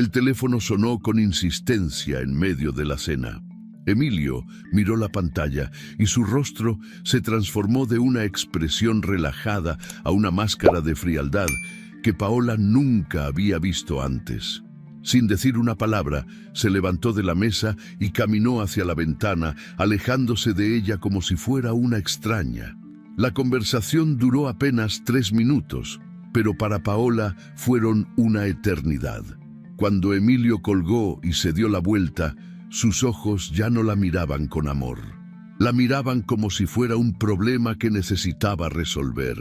El teléfono sonó con insistencia en medio de la cena. Emilio miró la pantalla y su rostro se transformó de una expresión relajada a una máscara de frialdad que Paola nunca había visto antes. Sin decir una palabra, se levantó de la mesa y caminó hacia la ventana, alejándose de ella como si fuera una extraña. La conversación duró apenas 3 minutos, pero para Paola fueron una eternidad. Cuando Emilio colgó y se dio la vuelta, sus ojos ya no la miraban con amor. La miraban como si fuera un problema que necesitaba resolver.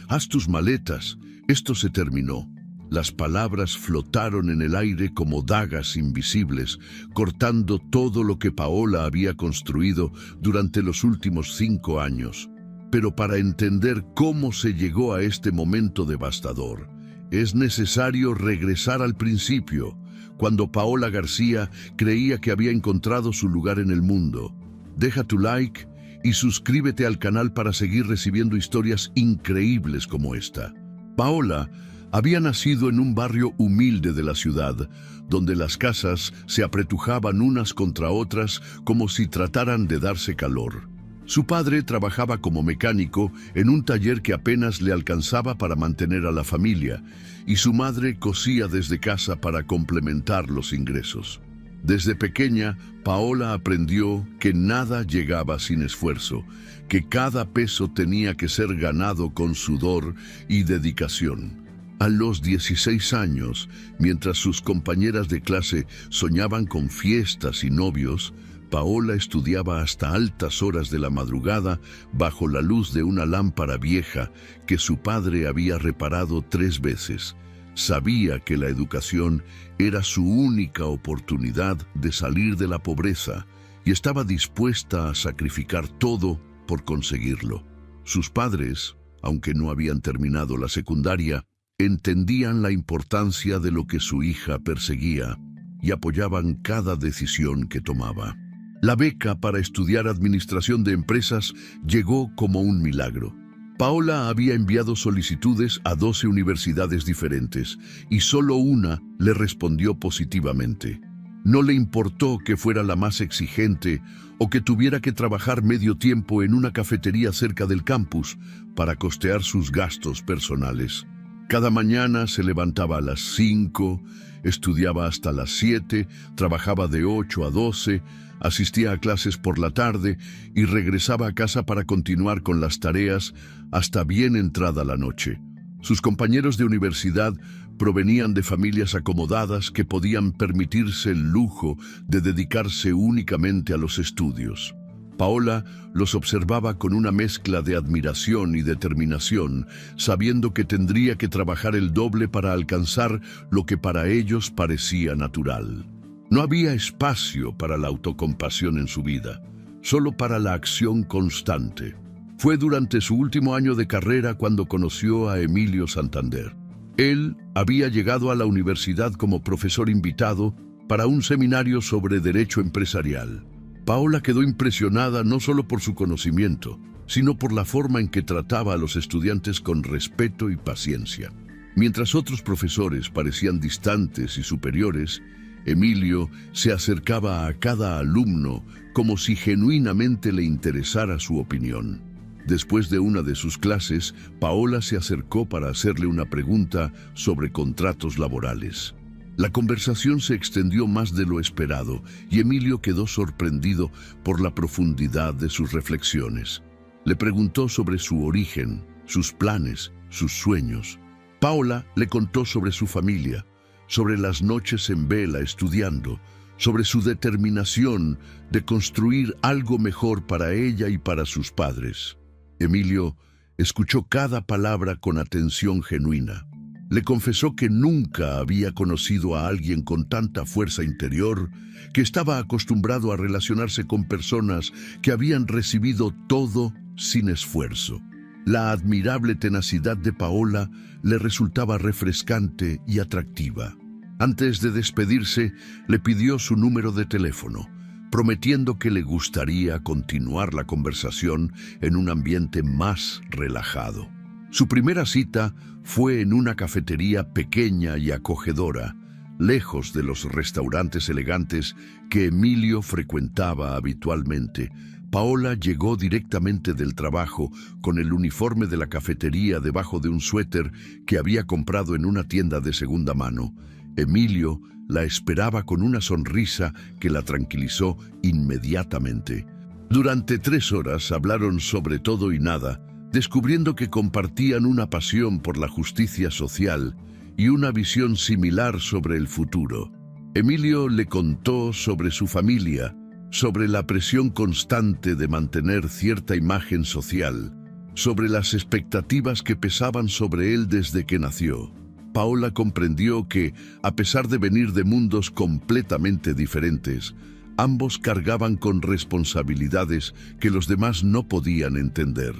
«Haz tus maletas, esto se terminó». Las palabras flotaron en el aire como dagas invisibles, cortando todo lo que Paola había construido durante los últimos 5 años. Pero para entender cómo se llegó a este momento devastador, es necesario regresar al principio, cuando Paola García creía que había encontrado su lugar en el mundo. Deja tu like y suscríbete al canal para seguir recibiendo historias increíbles como esta. Paola había nacido en un barrio humilde de la ciudad, donde las casas se apretujaban unas contra otras como si trataran de darse calor. Su padre trabajaba como mecánico en un taller que apenas le alcanzaba para mantener a la familia, y su madre cosía desde casa para complementar los ingresos. Desde pequeña, Paola aprendió que nada llegaba sin esfuerzo, que cada peso tenía que ser ganado con sudor y dedicación. A los 16 años, mientras sus compañeras de clase soñaban con fiestas y novios, Paola estudiaba hasta altas horas de la madrugada bajo la luz de una lámpara vieja que su padre había reparado 3 veces. Sabía que la educación era su única oportunidad de salir de la pobreza y estaba dispuesta a sacrificar todo por conseguirlo. Sus padres, aunque no habían terminado la secundaria, entendían la importancia de lo que su hija perseguía y apoyaban cada decisión que tomaba. La beca para estudiar administración de empresas llegó como un milagro. Paola había enviado solicitudes a 12 universidades diferentes y solo una le respondió positivamente. No le importó que fuera la más exigente o que tuviera que trabajar medio tiempo en una cafetería cerca del campus para costear sus gastos personales. Cada mañana se levantaba a las 5, estudiaba hasta las 7, trabajaba de 8 a 12, asistía a clases por la tarde y regresaba a casa para continuar con las tareas hasta bien entrada la noche. Sus compañeros de universidad provenían de familias acomodadas que podían permitirse el lujo de dedicarse únicamente a los estudios. Paola los observaba con una mezcla de admiración y determinación, sabiendo que tendría que trabajar el doble para alcanzar lo que para ellos parecía natural. No había espacio para la autocompasión en su vida, solo para la acción constante. Fue durante su último año de carrera cuando conoció a Emilio Santander. Él había llegado a la universidad como profesor invitado para un seminario sobre derecho empresarial. Paola quedó impresionada no solo por su conocimiento, sino por la forma en que trataba a los estudiantes con respeto y paciencia. Mientras otros profesores parecían distantes y superiores, Emilio se acercaba a cada alumno como si genuinamente le interesara su opinión. Después de una de sus clases, Paola se acercó para hacerle una pregunta sobre contratos laborales. La conversación se extendió más de lo esperado y Emilio quedó sorprendido por la profundidad de sus reflexiones. Le preguntó sobre su origen, sus planes, sus sueños. Paola le contó sobre su familia, sobre las noches en vela estudiando, sobre su determinación de construir algo mejor para ella y para sus padres. Emilio escuchó cada palabra con atención genuina. Le confesó que nunca había conocido a alguien con tanta fuerza interior, que estaba acostumbrado a relacionarse con personas que habían recibido todo sin esfuerzo. La admirable tenacidad de Paola le resultaba refrescante y atractiva. Antes de despedirse, le pidió su número de teléfono, prometiendo que le gustaría continuar la conversación en un ambiente más relajado. Su primera cita fue en una cafetería pequeña y acogedora, lejos de los restaurantes elegantes que Emilio frecuentaba habitualmente. Paola llegó directamente del trabajo con el uniforme de la cafetería debajo de un suéter que había comprado en una tienda de segunda mano. Emilio la esperaba con una sonrisa que la tranquilizó inmediatamente. Durante 3 horas hablaron sobre todo y nada, descubriendo que compartían una pasión por la justicia social y una visión similar sobre el futuro. Emilio le contó sobre su familia, sobre la presión constante de mantener cierta imagen social, sobre las expectativas que pesaban sobre él desde que nació. Paola comprendió que, a pesar de venir de mundos completamente diferentes, ambos cargaban con responsabilidades que los demás no podían entender.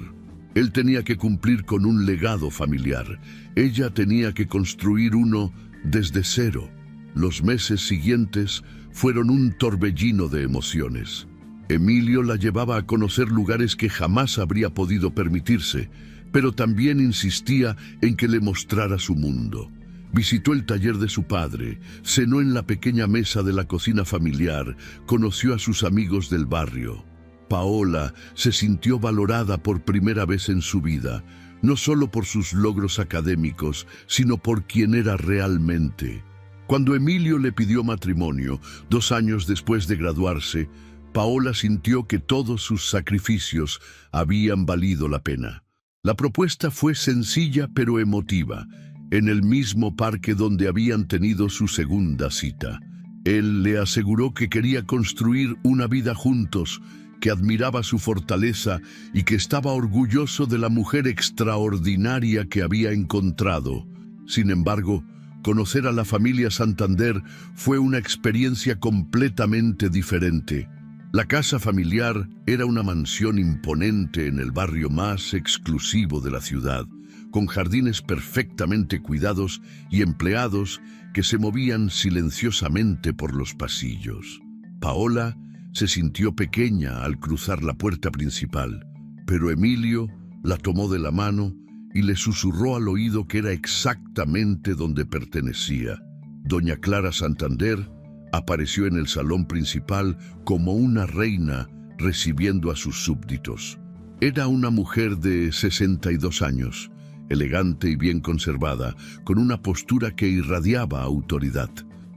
Él tenía que cumplir con un legado familiar. Ella tenía que construir uno desde cero. Los meses siguientes fueron un torbellino de emociones. Emilio la llevaba a conocer lugares que jamás habría podido permitirse, pero también insistía en que le mostrara su mundo. Visitó el taller de su padre, cenó en la pequeña mesa de la cocina familiar, conoció a sus amigos del barrio. Paola se sintió valorada por primera vez en su vida, no solo por sus logros académicos, sino por quien era realmente. Cuando Emilio le pidió matrimonio, 2 años después de graduarse, Paola sintió que todos sus sacrificios habían valido la pena. La propuesta fue sencilla pero emotiva, en el mismo parque donde habían tenido su segunda cita. Él le aseguró que quería construir una vida juntos, que admiraba su fortaleza y que estaba orgulloso de la mujer extraordinaria que había encontrado. Sin embargo, conocer a la familia Santander fue una experiencia completamente diferente. La casa familiar era una mansión imponente en el barrio más exclusivo de la ciudad, con jardines perfectamente cuidados y empleados que se movían silenciosamente por los pasillos. Paola se sintió pequeña al cruzar la puerta principal, pero Emilio la tomó de la mano y le susurró al oído que era exactamente donde pertenecía. Doña Clara Santander apareció en el salón principal como una reina recibiendo a sus súbditos. Era una mujer de 62 años, elegante y bien conservada, con una postura que irradiaba autoridad.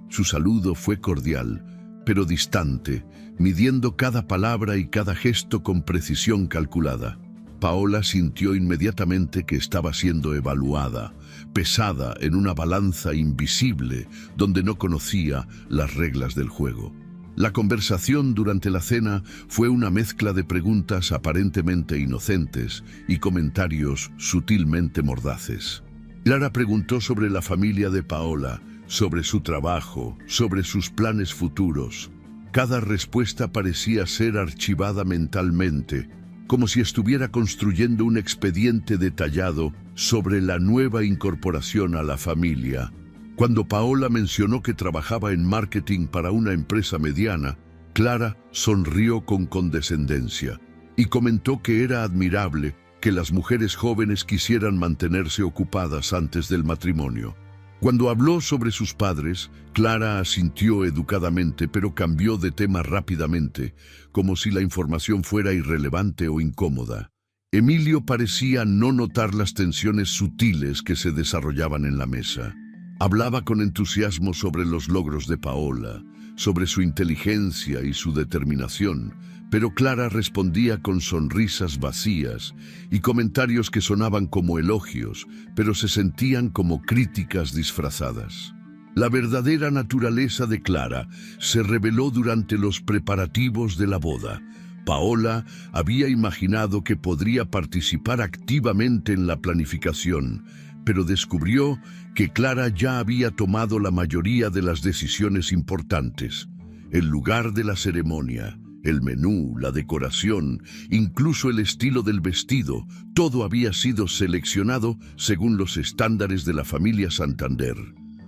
Su saludo fue cordial, pero distante, midiendo cada palabra y cada gesto con precisión calculada. Paola sintió inmediatamente que estaba siendo evaluada, pesada en una balanza invisible donde no conocía las reglas del juego. La conversación durante la cena fue una mezcla de preguntas aparentemente inocentes y comentarios sutilmente mordaces. Clara preguntó sobre la familia de Paola, sobre su trabajo, sobre sus planes futuros. Cada respuesta parecía ser archivada mentalmente, como si estuviera construyendo un expediente detallado sobre la nueva incorporación a la familia. Cuando Paola mencionó que trabajaba en marketing para una empresa mediana, Clara sonrió con condescendencia y comentó que era admirable que las mujeres jóvenes quisieran mantenerse ocupadas antes del matrimonio. Cuando habló sobre sus padres, Clara asintió educadamente, pero cambió de tema rápidamente, como si la información fuera irrelevante o incómoda. Emilio parecía no notar las tensiones sutiles que se desarrollaban en la mesa. Hablaba con entusiasmo sobre los logros de Paola, sobre su inteligencia y su determinación, pero Clara respondía con sonrisas vacías y comentarios que sonaban como elogios, pero se sentían como críticas disfrazadas. La verdadera naturaleza de Clara se reveló durante los preparativos de la boda. Paola había imaginado que podría participar activamente en la planificación, pero descubrió que Clara ya había tomado la mayoría de las decisiones importantes. El lugar de la ceremonia, el menú, la decoración, incluso el estilo del vestido, todo había sido seleccionado según los estándares de la familia Santander.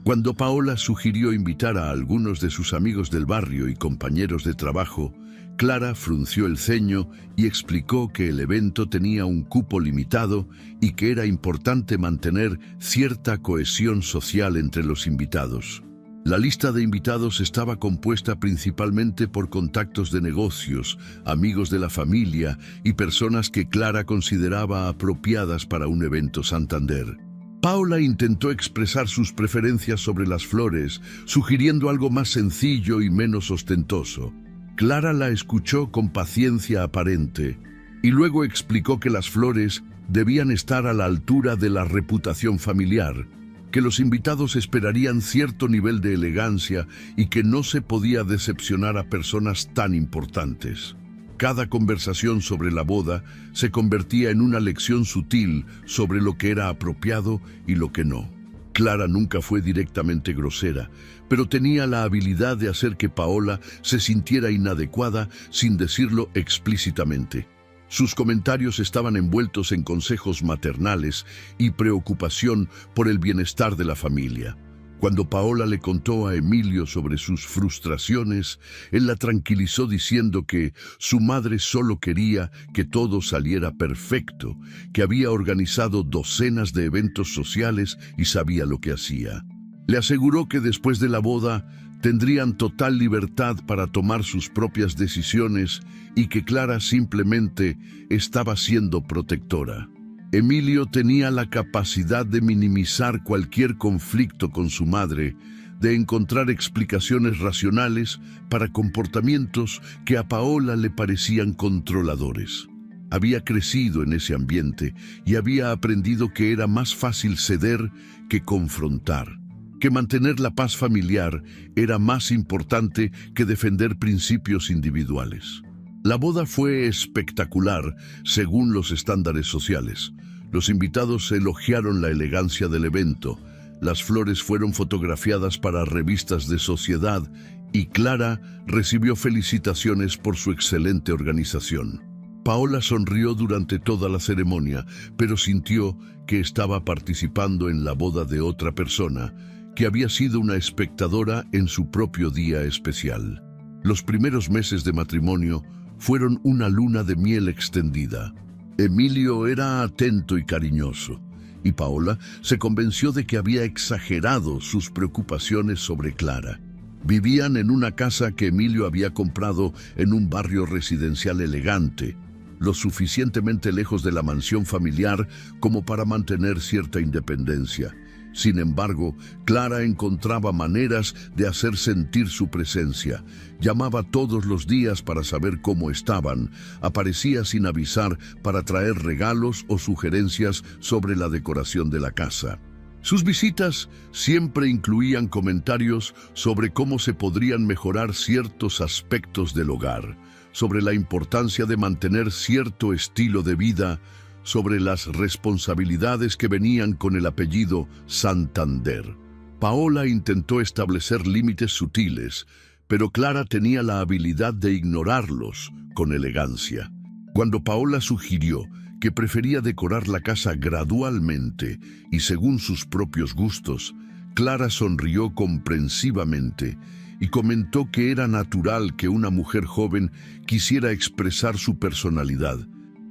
Cuando Paola sugirió invitar a algunos de sus amigos del barrio y compañeros de trabajo, Clara frunció el ceño y explicó que el evento tenía un cupo limitado y que era importante mantener cierta cohesión social entre los invitados. La lista de invitados estaba compuesta principalmente por contactos de negocios, amigos de la familia y personas que Clara consideraba apropiadas para un evento Santander. Paola intentó expresar sus preferencias sobre las flores, sugiriendo algo más sencillo y menos ostentoso. Clara la escuchó con paciencia aparente y luego explicó que las flores debían estar a la altura de la reputación familiar, que los invitados esperarían cierto nivel de elegancia y que no se podía decepcionar a personas tan importantes. Cada conversación sobre la boda se convertía en una lección sutil sobre lo que era apropiado y lo que no. Clara nunca fue directamente grosera, pero tenía la habilidad de hacer que Paola se sintiera inadecuada sin decirlo explícitamente. Sus comentarios estaban envueltos en consejos maternales y preocupación por el bienestar de la familia. Cuando Paola le contó a Emilio sobre sus frustraciones, él la tranquilizó diciendo que su madre solo quería que todo saliera perfecto, que había organizado docenas de eventos sociales y sabía lo que hacía. Le aseguró que después de la boda tendrían total libertad para tomar sus propias decisiones y que Clara simplemente estaba siendo protectora. Emilio tenía la capacidad de minimizar cualquier conflicto con su madre, de encontrar explicaciones racionales para comportamientos que a Paola le parecían controladores. Había crecido en ese ambiente y había aprendido que era más fácil ceder que confrontar, que mantener la paz familiar era más importante que defender principios individuales. La boda fue espectacular según los estándares sociales. Los invitados elogiaron la elegancia del evento, las flores fueron fotografiadas para revistas de sociedad y Clara recibió felicitaciones por su excelente organización. Paola sonrió durante toda la ceremonia, pero sintió que estaba participando en la boda de otra persona, que había sido una espectadora en su propio día especial. Los primeros meses de matrimonio fueron una luna de miel extendida. Emilio era atento y cariñoso, y Paola se convenció de que había exagerado sus preocupaciones sobre Clara. Vivían en una casa que Emilio había comprado en un barrio residencial elegante, lo suficientemente lejos de la mansión familiar como para mantener cierta independencia. Sin embargo, Clara encontraba maneras de hacer sentir su presencia. Llamaba todos los días para saber cómo estaban, aparecía sin avisar para traer regalos o sugerencias sobre la decoración de la casa. Sus visitas siempre incluían comentarios sobre cómo se podrían mejorar ciertos aspectos del hogar, sobre la importancia de mantener cierto estilo de vida, sobre las responsabilidades que venían con el apellido Santander. Paola intentó establecer límites sutiles, pero Clara tenía la habilidad de ignorarlos con elegancia. Cuando Paola sugirió que prefería decorar la casa gradualmente y según sus propios gustos, Clara sonrió comprensivamente y comentó que era natural que una mujer joven quisiera expresar su personalidad,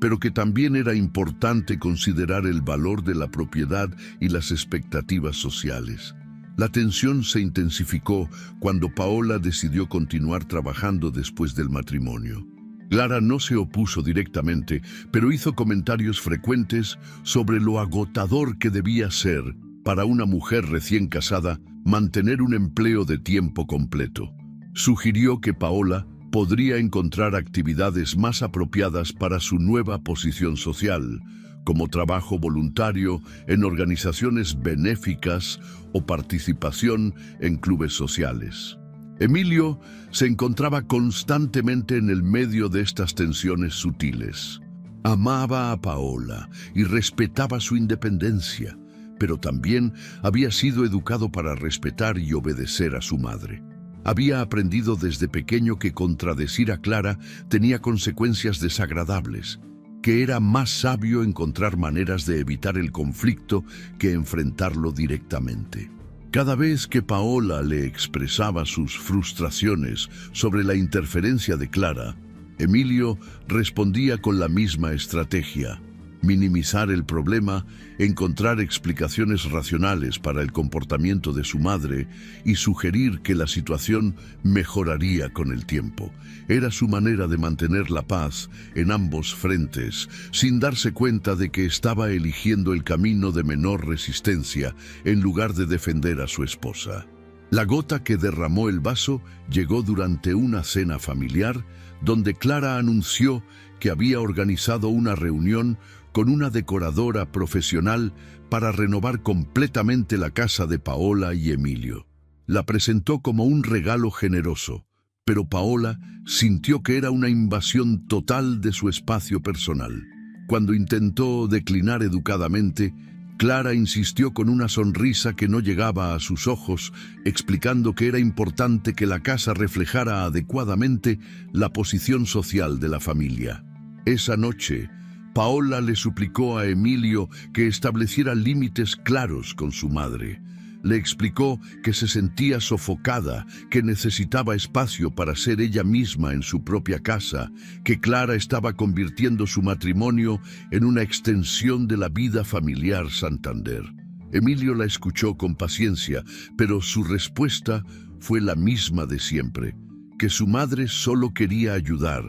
pero que también era importante considerar el valor de la propiedad y las expectativas sociales. La tensión se intensificó cuando Paola decidió continuar trabajando después del matrimonio. Clara no se opuso directamente, pero hizo comentarios frecuentes sobre lo agotador que debía ser para una mujer recién casada mantener un empleo de tiempo completo. Sugirió que Paola podría encontrar actividades más apropiadas para su nueva posición social, como trabajo voluntario en organizaciones benéficas o participación en clubes sociales. Emilio se encontraba constantemente en el medio de estas tensiones sutiles. Amaba a Paola y respetaba su independencia, pero también había sido educado para respetar y obedecer a su madre. Había aprendido desde pequeño que contradecir a Clara tenía consecuencias desagradables, que era más sabio encontrar maneras de evitar el conflicto que enfrentarlo directamente. Cada vez que Paola le expresaba sus frustraciones sobre la interferencia de Clara, Emilio respondía con la misma estrategia. minimizar el problema, encontrar explicaciones racionales para el comportamiento de su madre y sugerir que la situación mejoraría con el tiempo. Era su manera de mantener la paz en ambos frentes, sin darse cuenta de que estaba eligiendo el camino de menor resistencia en lugar de defender a su esposa. La gota que derramó el vaso llegó durante una cena familiar, donde Clara anunció que había organizado una reunión con una decoradora profesional para renovar completamente la casa de Paola y Emilio. La presentó como un regalo generoso, pero Paola sintió que era una invasión total de su espacio personal. Cuando intentó declinar educadamente, Clara insistió con una sonrisa que no llegaba a sus ojos, explicando que era importante que la casa reflejara adecuadamente la posición social de la familia. Esa noche, Paola le suplicó a Emilio que estableciera límites claros con su madre. Le explicó que se sentía sofocada, que necesitaba espacio para ser ella misma en su propia casa, que Clara estaba convirtiendo su matrimonio en una extensión de la vida familiar Santander. Emilio la escuchó con paciencia, pero su respuesta fue la misma de siempre, que su madre solo quería ayudar,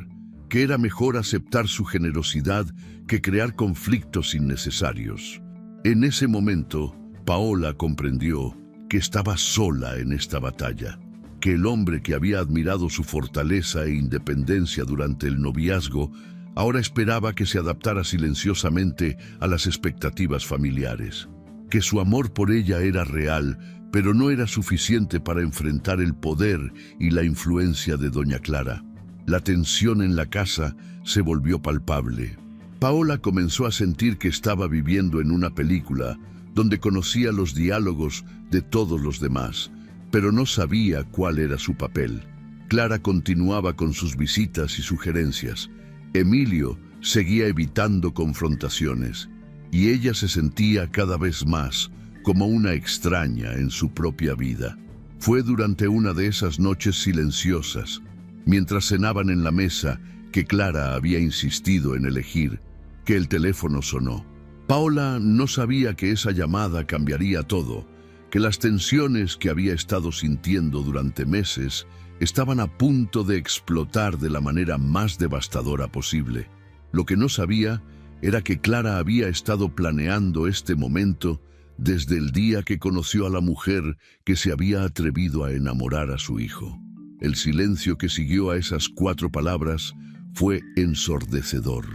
que era mejor aceptar su generosidad que crear conflictos innecesarios. En ese momento, Paola comprendió que estaba sola en esta batalla, que el hombre que había admirado su fortaleza e independencia durante el noviazgo ahora esperaba que se adaptara silenciosamente a las expectativas familiares, que su amor por ella era real, pero no era suficiente para enfrentar el poder y la influencia de doña Clara. La tensión en la casa se volvió palpable. Paola comenzó a sentir que estaba viviendo en una película donde conocía los diálogos de todos los demás, pero no sabía cuál era su papel. Clara continuaba con sus visitas y sugerencias. Emilio seguía evitando confrontaciones, y ella se sentía cada vez más como una extraña en su propia vida. Fue durante una de esas noches silenciosas, mientras cenaban en la mesa, que Clara había insistido en elegir, que el teléfono sonó. Paola no sabía que esa llamada cambiaría todo, que las tensiones que había estado sintiendo durante meses estaban a punto de explotar de la manera más devastadora posible. Lo que no sabía era que Clara había estado planeando este momento desde el día que conoció a la mujer que se había atrevido a enamorar a su hijo. El silencio que siguió a esas 4 palabras fue ensordecedor.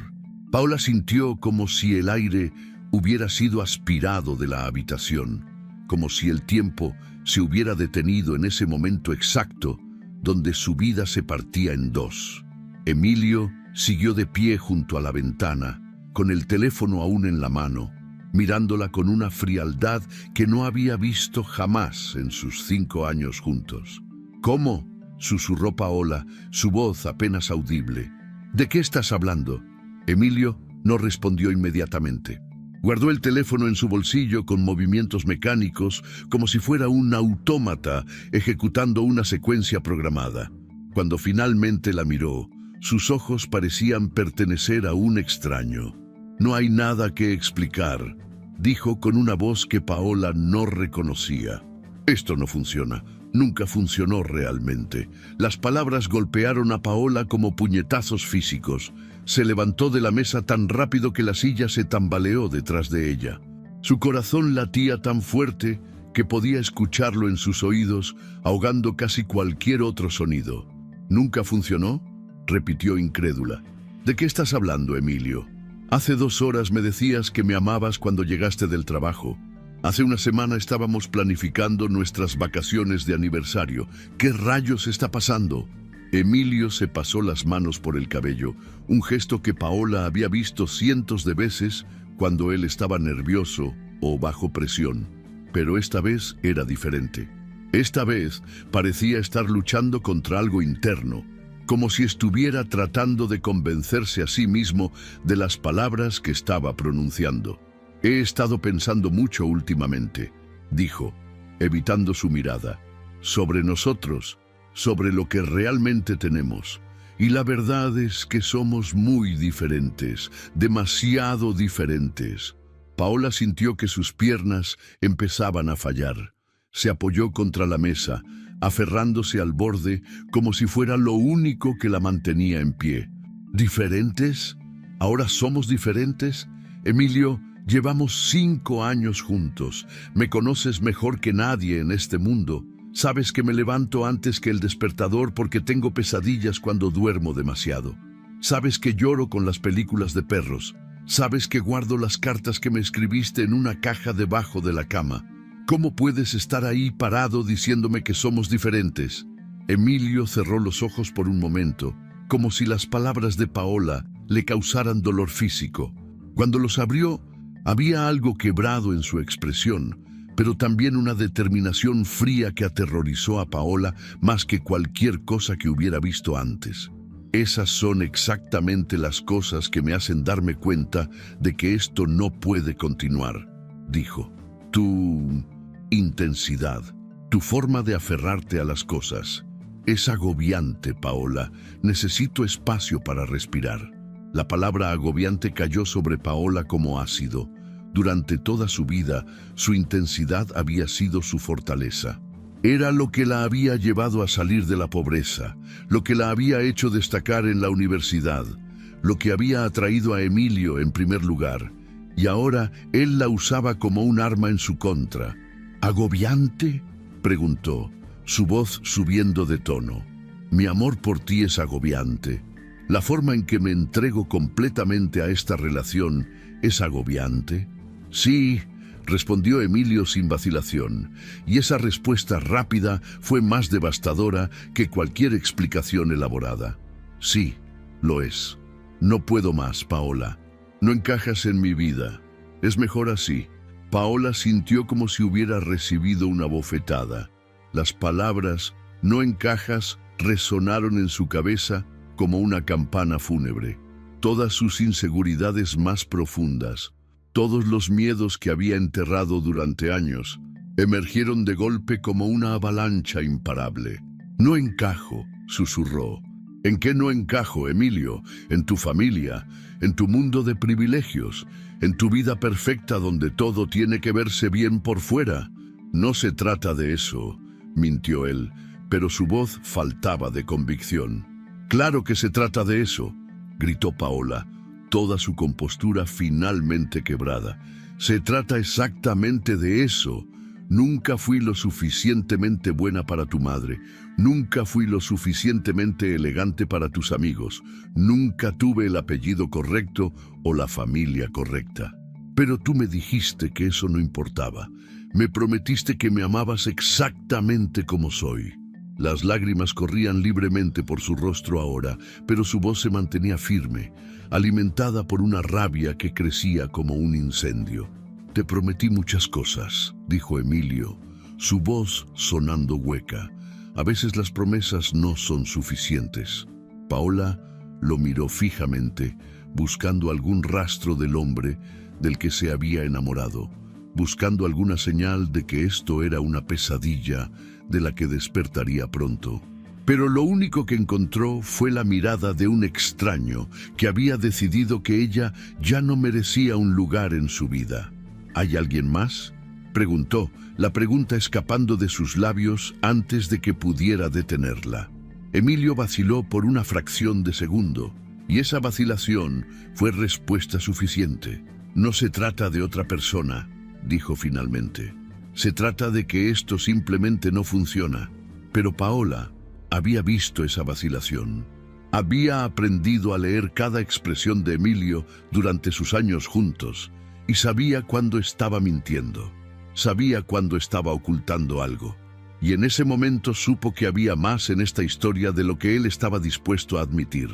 Paola sintió como si el aire hubiera sido aspirado de la habitación, como si el tiempo se hubiera detenido en ese momento exacto donde su vida se partía en 2. Emilio siguió de pie junto a la ventana, con el teléfono aún en la mano, mirándola con una frialdad que no había visto jamás en sus 5 años juntos. «¿Cómo?», susurró Paola, su voz apenas audible. «¿De qué estás hablando?». Emilio no respondió inmediatamente. Guardó el teléfono en su bolsillo con movimientos mecánicos, como si fuera un autómata ejecutando una secuencia programada. Cuando finalmente la miró, sus ojos parecían pertenecer a un extraño. «No hay nada que explicar», dijo con una voz que Paola no reconocía. «Esto no funciona. Nunca funcionó realmente». Las palabras golpearon a Paola como puñetazos físicos. Se levantó de la mesa tan rápido que la silla se tambaleó detrás de ella. Su corazón latía tan fuerte que podía escucharlo en sus oídos, ahogando casi cualquier otro sonido. «¿Nunca funcionó?», repitió incrédula. «¿De qué estás hablando, Emilio? Hace 2 horas me decías que me amabas cuando llegaste del trabajo. Hace una semana estábamos planificando nuestras vacaciones de aniversario. ¿Qué rayos está pasando?». Emilio se pasó las manos por el cabello, un gesto que Paola había visto cientos de veces cuando él estaba nervioso o bajo presión. Pero esta vez era diferente. Esta vez parecía estar luchando contra algo interno, como si estuviera tratando de convencerse a sí mismo de las palabras que estaba pronunciando. «He estado pensando mucho últimamente», dijo, evitando su mirada, «sobre nosotros, sobre lo que realmente tenemos. Y la verdad es que somos muy diferentes, demasiado diferentes. Paola sintió que sus piernas empezaban a fallar. Se apoyó contra la mesa, aferrándose al borde como si fuera lo único que la mantenía en pie. ¿Diferentes? ¿Ahora somos diferentes? Emilio, llevamos 5 años juntos. Me conoces mejor que nadie en este mundo. Sabes que me levanto antes que el despertador porque tengo pesadillas cuando duermo demasiado. Sabes que lloro con las películas de perros. Sabes que guardo las cartas que me escribiste en una caja debajo de la cama. ¿Cómo puedes estar ahí parado diciéndome que somos diferentes? Emilio cerró los ojos por un momento, como si las palabras de Paola le causaran dolor físico. Cuando los abrió, había algo quebrado en su expresión, pero también una determinación fría que aterrorizó a Paola más que cualquier cosa que hubiera visto antes. Esas son exactamente las cosas que me hacen darme cuenta de que esto no puede continuar, dijo. Tu intensidad, tu forma de aferrarte a las cosas. Es agobiante, Paola. Necesito espacio para respirar. La palabra agobiante cayó sobre Paola como ácido. Durante toda su vida, su intensidad había sido su fortaleza. Era lo que la había llevado a salir de la pobreza, lo que la había hecho destacar en la universidad, lo que había atraído a Emilio en primer lugar, y ahora él la usaba como un arma en su contra. ¿Agobiante?, preguntó, su voz subiendo de tono. Mi amor por ti es agobiante. La forma en que me entrego completamente a esta relación es agobiante. Sí, respondió Emilio sin vacilación, y esa respuesta rápida fue más devastadora que cualquier explicación elaborada. Sí, lo es. No puedo más, Paola. No encajas en mi vida. Es mejor así. Paola sintió como si hubiera recibido una bofetada. Las palabras "no encajas" resonaron en su cabeza como una campana fúnebre. Todas sus inseguridades más profundas, todos los miedos que había enterrado durante años, emergieron de golpe como una avalancha imparable. No encajo, susurró. ¿En qué no encajo, Emilio? En tu familia, en tu mundo de privilegios, en tu vida perfecta donde todo tiene que verse bien por fuera. No se trata de eso, mintió él, pero su voz faltaba de convicción. Claro que se trata de eso, gritó Paola, toda su compostura finalmente quebrada. Se trata exactamente de eso. Nunca fui lo suficientemente buena para tu madre. Nunca fui lo suficientemente elegante para tus amigos. Nunca tuve el apellido correcto o la familia correcta. Pero tú me dijiste que eso no importaba. Me prometiste que me amabas exactamente como soy. Las lágrimas corrían libremente por su rostro ahora, pero su voz se mantenía firme, alimentada por una rabia que crecía como un incendio. Te prometí muchas cosas, dijo Emilio, su voz sonando hueca. A veces las promesas no son suficientes. Paola lo miró fijamente, buscando algún rastro del hombre del que se había enamorado, buscando alguna señal de que esto era una pesadilla de la que despertaría pronto. Pero lo único que encontró fue la mirada de un extraño que había decidido que ella ya no merecía un lugar en su vida. ¿Hay alguien más?, preguntó, la pregunta escapando de sus labios antes de que pudiera detenerla. Emilio vaciló por una fracción de segundo, y esa vacilación fue respuesta suficiente. No se trata de otra persona, dijo finalmente. Se trata de que esto simplemente no funciona. Pero Paola había visto esa vacilación. Había aprendido a leer cada expresión de Emilio durante sus años juntos y sabía cuándo estaba mintiendo. Sabía cuándo estaba ocultando algo. Y en ese momento supo que había más en esta historia de lo que él estaba dispuesto a admitir.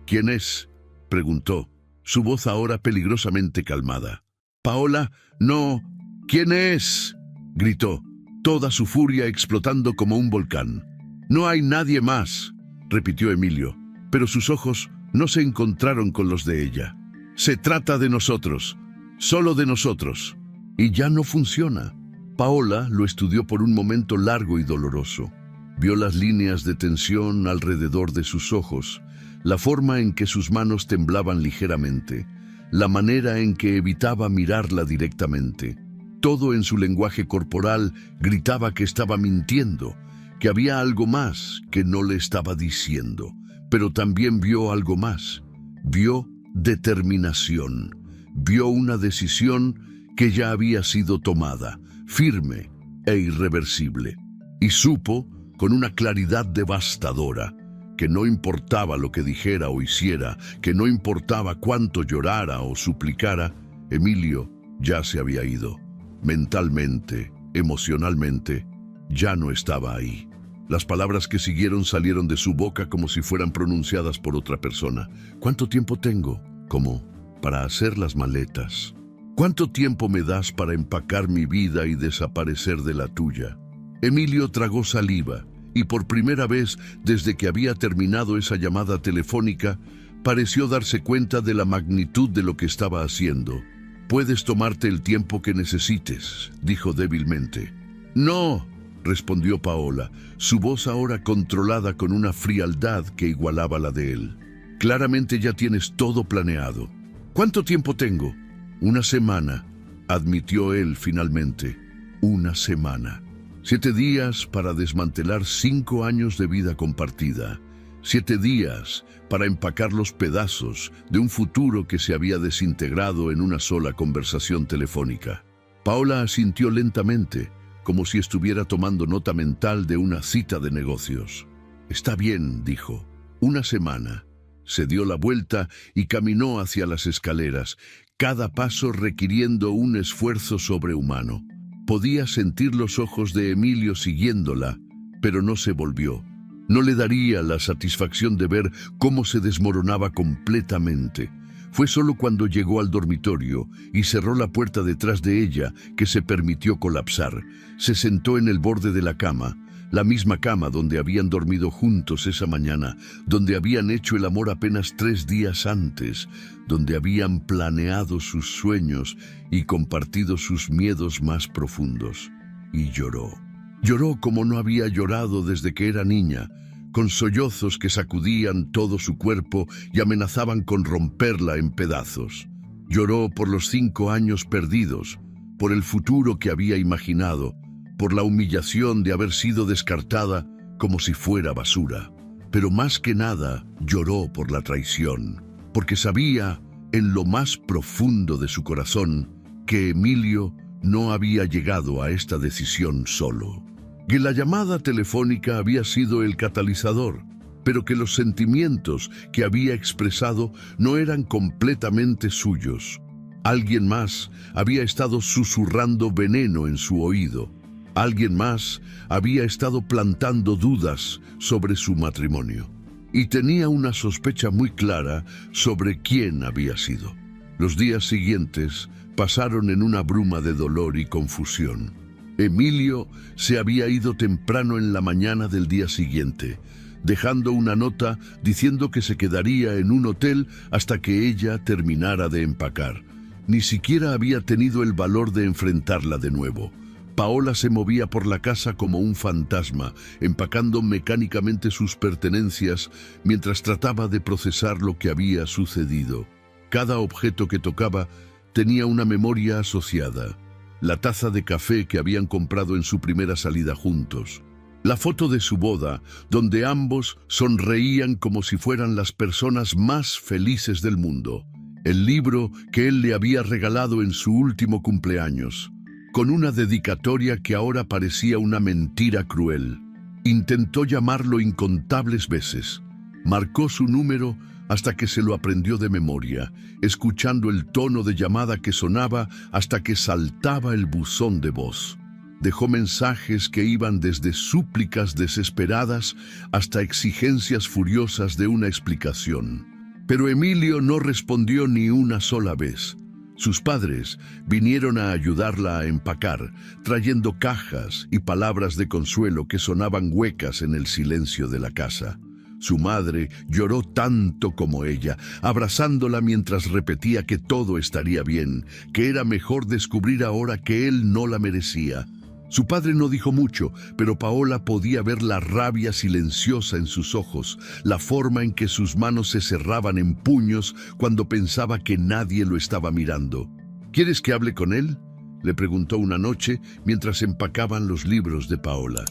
¿Quién es?, preguntó, su voz ahora peligrosamente calmada. Paola, no. ¿Quién es?, gritó, toda su furia explotando como un volcán. No hay nadie más, repitió Emilio, pero sus ojos no se encontraron con los de ella. Se trata de nosotros, solo de nosotros. Y ya no funciona. Paola lo estudió por un momento largo y doloroso. Vio las líneas de tensión alrededor de sus ojos, la forma en que sus manos temblaban ligeramente, la manera en que evitaba mirarla directamente. Todo en su lenguaje corporal gritaba que estaba mintiendo, que había algo más que no le estaba diciendo. Pero también vio algo más. Vio determinación. Vio una decisión que ya había sido tomada, firme e irreversible. Y supo, con una claridad devastadora, que no importaba lo que dijera o hiciera, que no importaba cuánto llorara o suplicara, Emilio ya se había ido. Mentalmente, emocionalmente, ya no estaba ahí. Las palabras que siguieron salieron de su boca como si fueran pronunciadas por otra persona. ¿Cuánto tiempo tengo? Como para hacer las maletas. ¿Cuánto tiempo me das para empacar mi vida y desaparecer de la tuya? Emilio tragó saliva y por primera vez desde que había terminado esa llamada telefónica, pareció darse cuenta de la magnitud de lo que estaba haciendo. «Puedes tomarte el tiempo que necesites», dijo débilmente. «No», respondió Paola, su voz ahora controlada con una frialdad que igualaba la de él. «Claramente ya tienes todo planeado». «¿Cuánto tiempo tengo?» «Una semana», admitió él finalmente. «Una semana. 7 días para desmantelar 5 años de vida compartida. 7 días para empacar los pedazos de un futuro que se había desintegrado en una sola conversación telefónica». Paola asintió lentamente, como si estuviera tomando nota mental de una cita de negocios. «Está bien», dijo. «Una semana». Se dio la vuelta y caminó hacia las escaleras, cada paso requiriendo un esfuerzo sobrehumano. Podía sentir los ojos de Emilio siguiéndola, pero no se volvió. No le daría la satisfacción de ver cómo se desmoronaba completamente. Fue solo cuando llegó al dormitorio y cerró la puerta detrás de ella que se permitió colapsar. Se sentó en el borde de la cama, la misma cama donde habían dormido juntos esa mañana, donde habían hecho el amor apenas 3 días antes, donde habían planeado sus sueños y compartido sus miedos más profundos. Y lloró. Lloró como no había llorado desde que era niña, con sollozos que sacudían todo su cuerpo y amenazaban con romperla en pedazos. Lloró por los 5 años perdidos, por el futuro que había imaginado, por la humillación de haber sido descartada como si fuera basura. Pero más que nada, lloró por la traición, porque sabía, en lo más profundo de su corazón, que Emilio no había llegado a esta decisión solo. Que la llamada telefónica había sido el catalizador, pero que los sentimientos que había expresado no eran completamente suyos. Alguien más había estado susurrando veneno en su oído. Alguien más había estado plantando dudas sobre su matrimonio. Y tenía una sospecha muy clara sobre quién había sido. Los días siguientes pasaron en una bruma de dolor y confusión. Emilio se había ido temprano en la mañana del día siguiente, dejando una nota diciendo que se quedaría en un hotel hasta que ella terminara de empacar. Ni siquiera había tenido el valor de enfrentarla de nuevo. Paola se movía por la casa como un fantasma, empacando mecánicamente sus pertenencias mientras trataba de procesar lo que había sucedido. Cada objeto que tocaba tenía una memoria asociada. La taza de café que habían comprado en su primera salida juntos. La foto de su boda, donde ambos sonreían como si fueran las personas más felices del mundo. El libro que él le había regalado en su último cumpleaños, con una dedicatoria que ahora parecía una mentira cruel. Intentó llamarlo incontables veces. Marcó su número hasta que se lo aprendió de memoria, escuchando el tono de llamada que sonaba hasta que saltaba el buzón de voz. Dejó mensajes que iban desde súplicas desesperadas hasta exigencias furiosas de una explicación. Pero Emilio no respondió ni una sola vez. Sus padres vinieron a ayudarla a empacar, trayendo cajas y palabras de consuelo que sonaban huecas en el silencio de la casa. Su madre lloró tanto como ella, abrazándola mientras repetía que todo estaría bien, que era mejor descubrir ahora que él no la merecía. Su padre no dijo mucho, pero Paola podía ver la rabia silenciosa en sus ojos, la forma en que sus manos se cerraban en puños cuando pensaba que nadie lo estaba mirando. ¿Quieres que hable con él?, le preguntó una noche mientras empacaban los libros de Paola.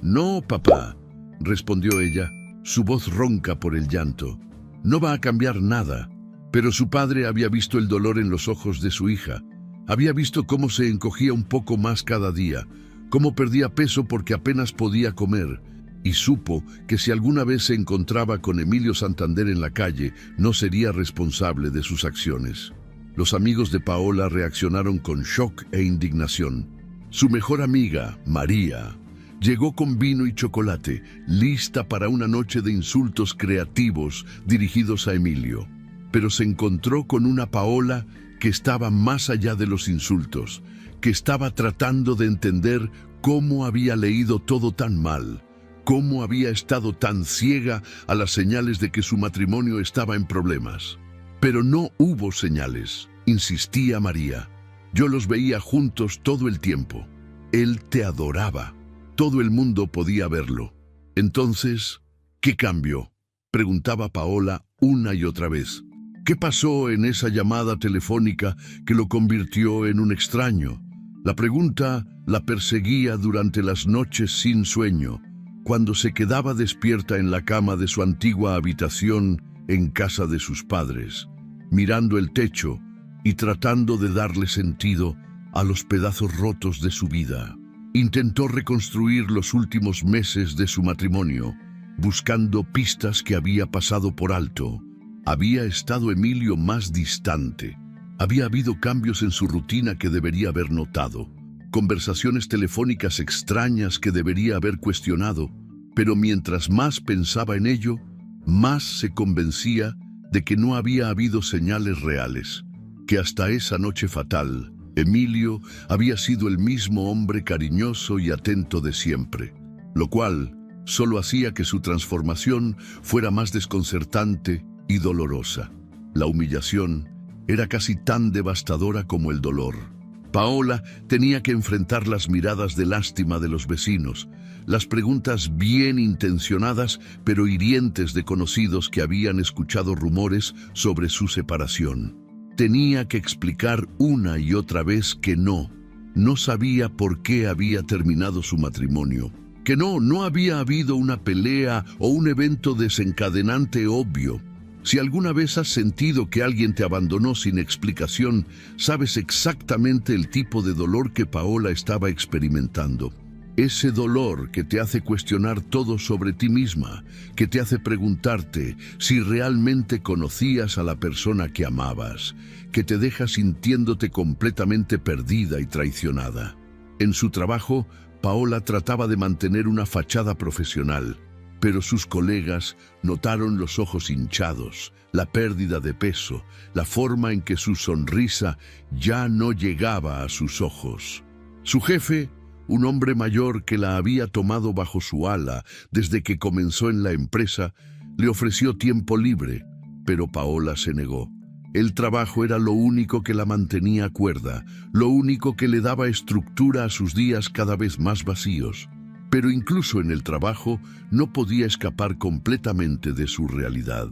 No, papá, respondió ella, su voz ronca por el llanto. No va a cambiar nada. Pero su padre había visto el dolor en los ojos de su hija. Había visto cómo se encogía un poco más cada día, cómo perdía peso porque apenas podía comer, y supo que si alguna vez se encontraba con Emilio Santander en la calle, no sería responsable de sus acciones. Los amigos de Paola reaccionaron con shock e indignación. Su mejor amiga, María, llegó con vino y chocolate, lista para una noche de insultos creativos dirigidos a Emilio. Pero se encontró con una Paola que estaba más allá de los insultos, que estaba tratando de entender cómo había leído todo tan mal, cómo había estado tan ciega a las señales de que su matrimonio estaba en problemas. Pero no hubo señales, insistía María. Yo los veía juntos todo el tiempo. Él te adoraba. Todo el mundo podía verlo. Entonces, ¿qué cambió?, preguntaba Paola una y otra vez. ¿Qué pasó en esa llamada telefónica que lo convirtió en un extraño? La pregunta la perseguía durante las noches sin sueño, cuando se quedaba despierta en la cama de su antigua habitación en casa de sus padres, mirando el techo y tratando de darle sentido a los pedazos rotos de su vida. Intentó reconstruir los últimos meses de su matrimonio, buscando pistas que había pasado por alto. Había estado Emilio más distante. Había habido cambios en su rutina que debería haber notado, conversaciones telefónicas extrañas que debería haber cuestionado, pero mientras más pensaba en ello, más se convencía de que no había habido señales reales, que hasta esa noche fatal, Emilio había sido el mismo hombre cariñoso y atento de siempre, lo cual solo hacía que su transformación fuera más desconcertante y dolorosa. La humillación era casi tan devastadora como el dolor. Paola tenía que enfrentar las miradas de lástima de los vecinos, las preguntas bien intencionadas pero hirientes de conocidos que habían escuchado rumores sobre su separación. Tenía que explicar una y otra vez que no sabía por qué había terminado su matrimonio, que no había habido una pelea o un evento desencadenante obvio. Si alguna vez has sentido que alguien te abandonó sin explicación, sabes exactamente el tipo de dolor que Paola estaba experimentando. Ese dolor que te hace cuestionar todo sobre ti misma, que te hace preguntarte si realmente conocías a la persona que amabas, que te deja sintiéndote completamente perdida y traicionada. En su trabajo, Paola trataba de mantener una fachada profesional, pero sus colegas notaron los ojos hinchados, la pérdida de peso, la forma en que su sonrisa ya no llegaba a sus ojos. Su jefe, un hombre mayor que la había tomado bajo su ala desde que comenzó en la empresa, le ofreció tiempo libre, pero Paola se negó. El trabajo era lo único que la mantenía cuerda, lo único que le daba estructura a sus días cada vez más vacíos. Pero incluso en el trabajo no podía escapar completamente de su realidad.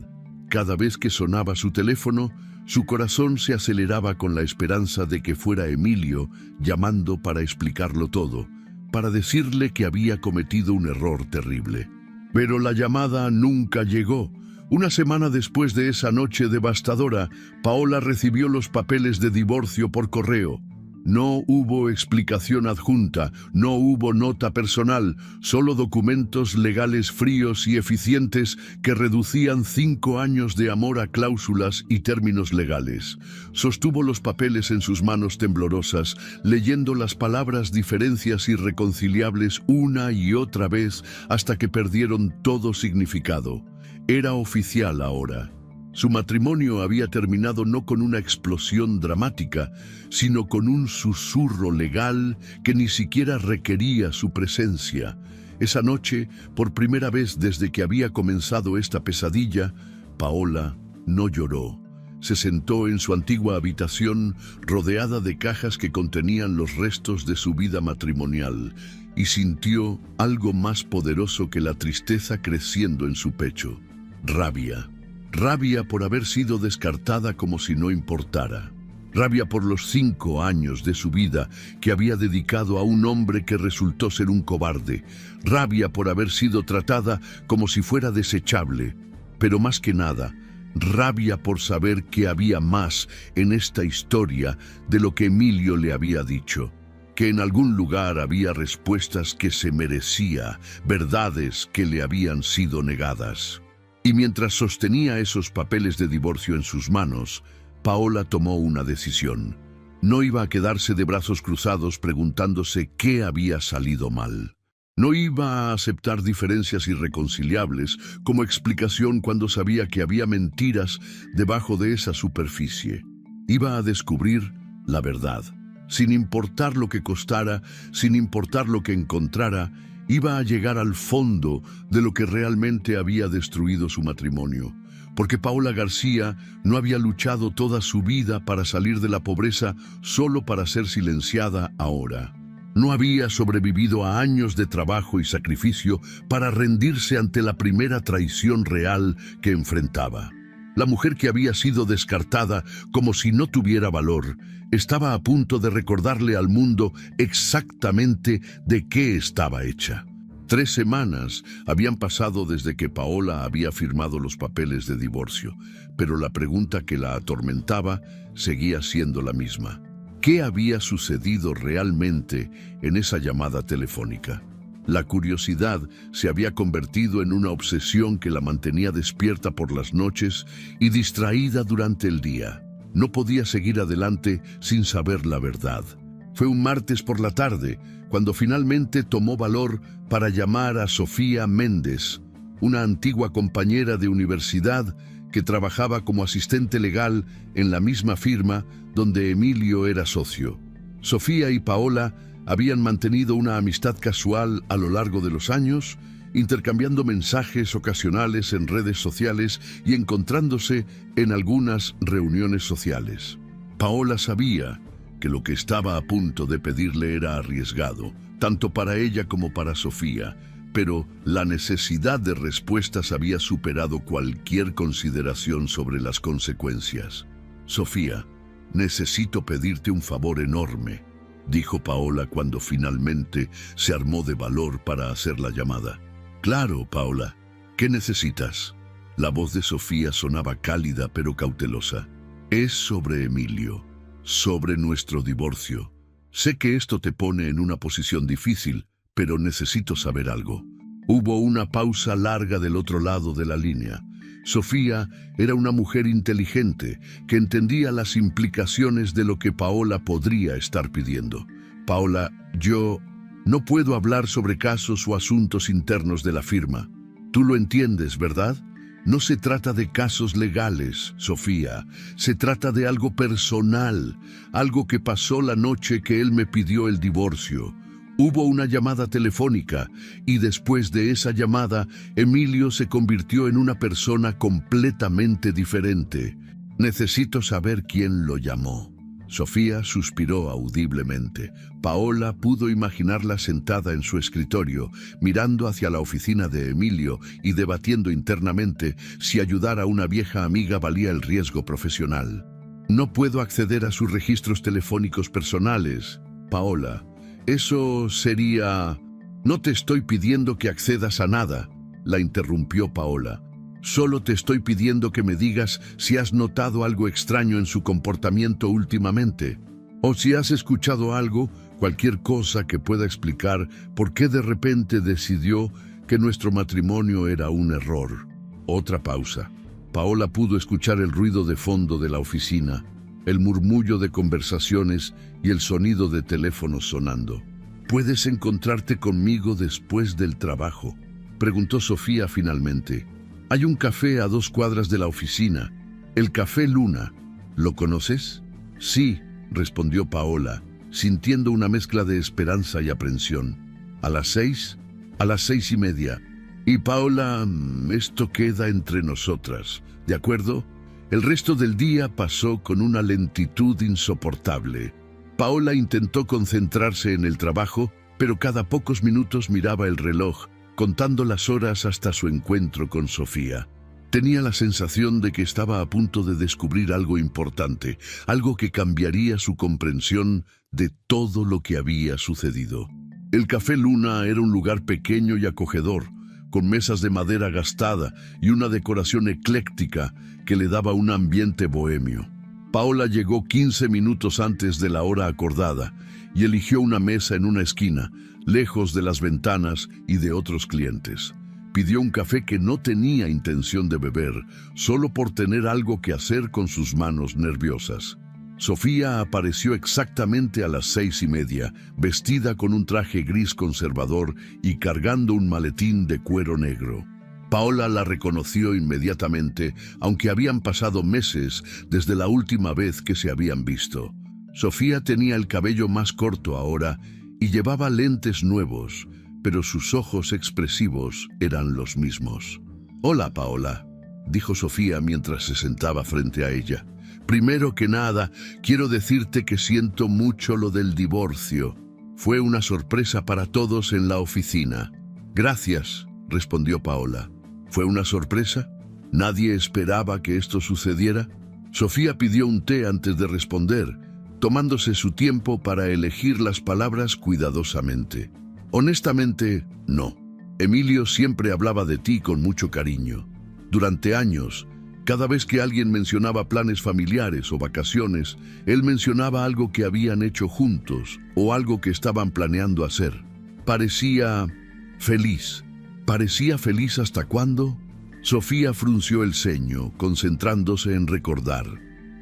Cada vez que sonaba su teléfono, su corazón se aceleraba con la esperanza de que fuera Emilio llamando para explicarlo todo, para decirle que había cometido un error terrible. Pero la llamada nunca llegó. Una semana después de esa noche devastadora, Paola recibió los papeles de divorcio por correo. No hubo explicación adjunta, no hubo nota personal, solo documentos legales fríos y eficientes que reducían 5 años de amor a cláusulas y términos legales. Sostuvo los papeles en sus manos temblorosas, leyendo las palabras diferencias irreconciliables una y otra vez hasta que perdieron todo significado. Era oficial ahora. Su matrimonio había terminado no con una explosión dramática, sino con un susurro legal que ni siquiera requería su presencia. Esa noche, por primera vez desde que había comenzado esta pesadilla, Paola no lloró. Se sentó en su antigua habitación, rodeada de cajas que contenían los restos de su vida matrimonial, y sintió algo más poderoso que la tristeza creciendo en su pecho. Rabia. Rabia por haber sido descartada como si no importara. Rabia por los 5 años de su vida que había dedicado a un hombre que resultó ser un cobarde. Rabia por haber sido tratada como si fuera desechable. Pero más que nada, rabia por saber que había más en esta historia de lo que Emilio le había dicho. Que en algún lugar había respuestas que se merecía, verdades que le habían sido negadas. Y mientras sostenía esos papeles de divorcio en sus manos, Paola tomó una decisión. No iba a quedarse de brazos cruzados preguntándose qué había salido mal. No iba a aceptar diferencias irreconciliables como explicación cuando sabía que había mentiras debajo de esa superficie. Iba a descubrir la verdad. Sin importar lo que costara, sin importar lo que encontrara, iba a llegar al fondo de lo que realmente había destruido su matrimonio. Porque Paola García no había luchado toda su vida para salir de la pobreza solo para ser silenciada ahora. No había sobrevivido a años de trabajo y sacrificio para rendirse ante la primera traición real que enfrentaba. La mujer que había sido descartada como si no tuviera valor, estaba a punto de recordarle al mundo exactamente de qué estaba hecha. 3 semanas habían pasado desde que Paola había firmado los papeles de divorcio, pero la pregunta que la atormentaba seguía siendo la misma. ¿Qué había sucedido realmente en esa llamada telefónica? La curiosidad se había convertido en una obsesión que la mantenía despierta por las noches y distraída durante el día. No podía seguir adelante sin saber la verdad. Fue un martes por la tarde cuando finalmente tomó valor para llamar a Sofía Méndez, una antigua compañera de universidad que trabajaba como asistente legal en la misma firma donde Emilio era socio. Sofía y Paola habían mantenido una amistad casual a lo largo de los años, intercambiando mensajes ocasionales en redes sociales y encontrándose en algunas reuniones sociales. Paola sabía que lo que estaba a punto de pedirle era arriesgado, tanto para ella como para Sofía, pero la necesidad de respuestas había superado cualquier consideración sobre las consecuencias. «Sofía, necesito pedirte un favor enorme», dijo Paola cuando finalmente se armó de valor para hacer la llamada. «Claro, Paola, ¿qué necesitas?». La voz de Sofía sonaba cálida pero cautelosa. «Es sobre Emilio, sobre nuestro divorcio. Sé que esto te pone en una posición difícil, pero necesito saber algo». Hubo una pausa larga del otro lado de la línea. Sofía era una mujer inteligente que entendía las implicaciones de lo que Paola podría estar pidiendo. «Paola, yo no puedo hablar sobre casos o asuntos internos de la firma. Tú lo entiendes, ¿verdad? No se trata de casos legales, Sofía. Se trata de algo personal, algo que pasó la noche que él me pidió el divorcio. Hubo una llamada telefónica y después de esa llamada, Emilio se convirtió en una persona completamente diferente. Necesito saber quién lo llamó». Sofía suspiró audiblemente. Paola pudo imaginarla sentada en su escritorio, mirando hacia la oficina de Emilio y debatiendo internamente si ayudar a una vieja amiga valía el riesgo profesional. «No puedo acceder a sus registros telefónicos personales, Paola. Eso sería...». «No te estoy pidiendo que accedas a nada», la interrumpió Paola. «Solo te estoy pidiendo que me digas si has notado algo extraño en su comportamiento últimamente, o si has escuchado algo, cualquier cosa que pueda explicar por qué de repente decidió que nuestro matrimonio era un error». Otra pausa. Paola pudo escuchar el ruido de fondo de la oficina, el murmullo de conversaciones y el sonido de teléfonos sonando. «¿Puedes encontrarte conmigo después del trabajo?», preguntó Sofía finalmente. «Hay un café a 2 cuadras de la oficina, el Café Luna. ¿Lo conoces?». «Sí», respondió Paola, sintiendo una mezcla de esperanza y aprensión. «¿A las 6?». «A las 6:30. Y Paola, esto queda entre nosotras, ¿de acuerdo? El resto del día pasó con una lentitud insoportable. Paola intentó concentrarse en el trabajo, pero cada pocos minutos miraba el reloj, contando las horas hasta su encuentro con Sofía. Tenía la sensación de que estaba a punto de descubrir algo importante, algo que cambiaría su comprensión de todo lo que había sucedido. El Café Luna era un lugar pequeño y acogedor, con mesas de madera gastada y una decoración ecléctica que le daba un ambiente bohemio. Paola llegó 15 minutos antes de la hora acordada y eligió una mesa en una esquina, lejos de las ventanas y de otros clientes. Pidió un café que no tenía intención de beber, solo por tener algo que hacer con sus manos nerviosas. Sofía apareció exactamente a las 6:30, vestida con un traje gris conservador y cargando un maletín de cuero negro. Paola la reconoció inmediatamente, aunque habían pasado meses desde la última vez que se habían visto. Sofía tenía el cabello más corto ahora y llevaba lentes nuevos, pero sus ojos expresivos eran los mismos. «Hola, Paola», dijo Sofía mientras se sentaba frente a ella. «Primero que nada, quiero decirte que siento mucho lo del divorcio. Fue una sorpresa para todos en la oficina». «Gracias», respondió Paola. «¿Fue una sorpresa? ¿Nadie esperaba que esto sucediera?» Sofía pidió un té antes de responder, tomándose su tiempo para elegir las palabras cuidadosamente. «Honestamente, no. Emilio siempre hablaba de ti con mucho cariño. Durante años, cada vez que alguien mencionaba planes familiares o vacaciones, él mencionaba algo que habían hecho juntos o algo que estaban planeando hacer. Parecía feliz. ¿Parecía feliz hasta cuándo?» Sofía frunció el ceño, concentrándose en recordar.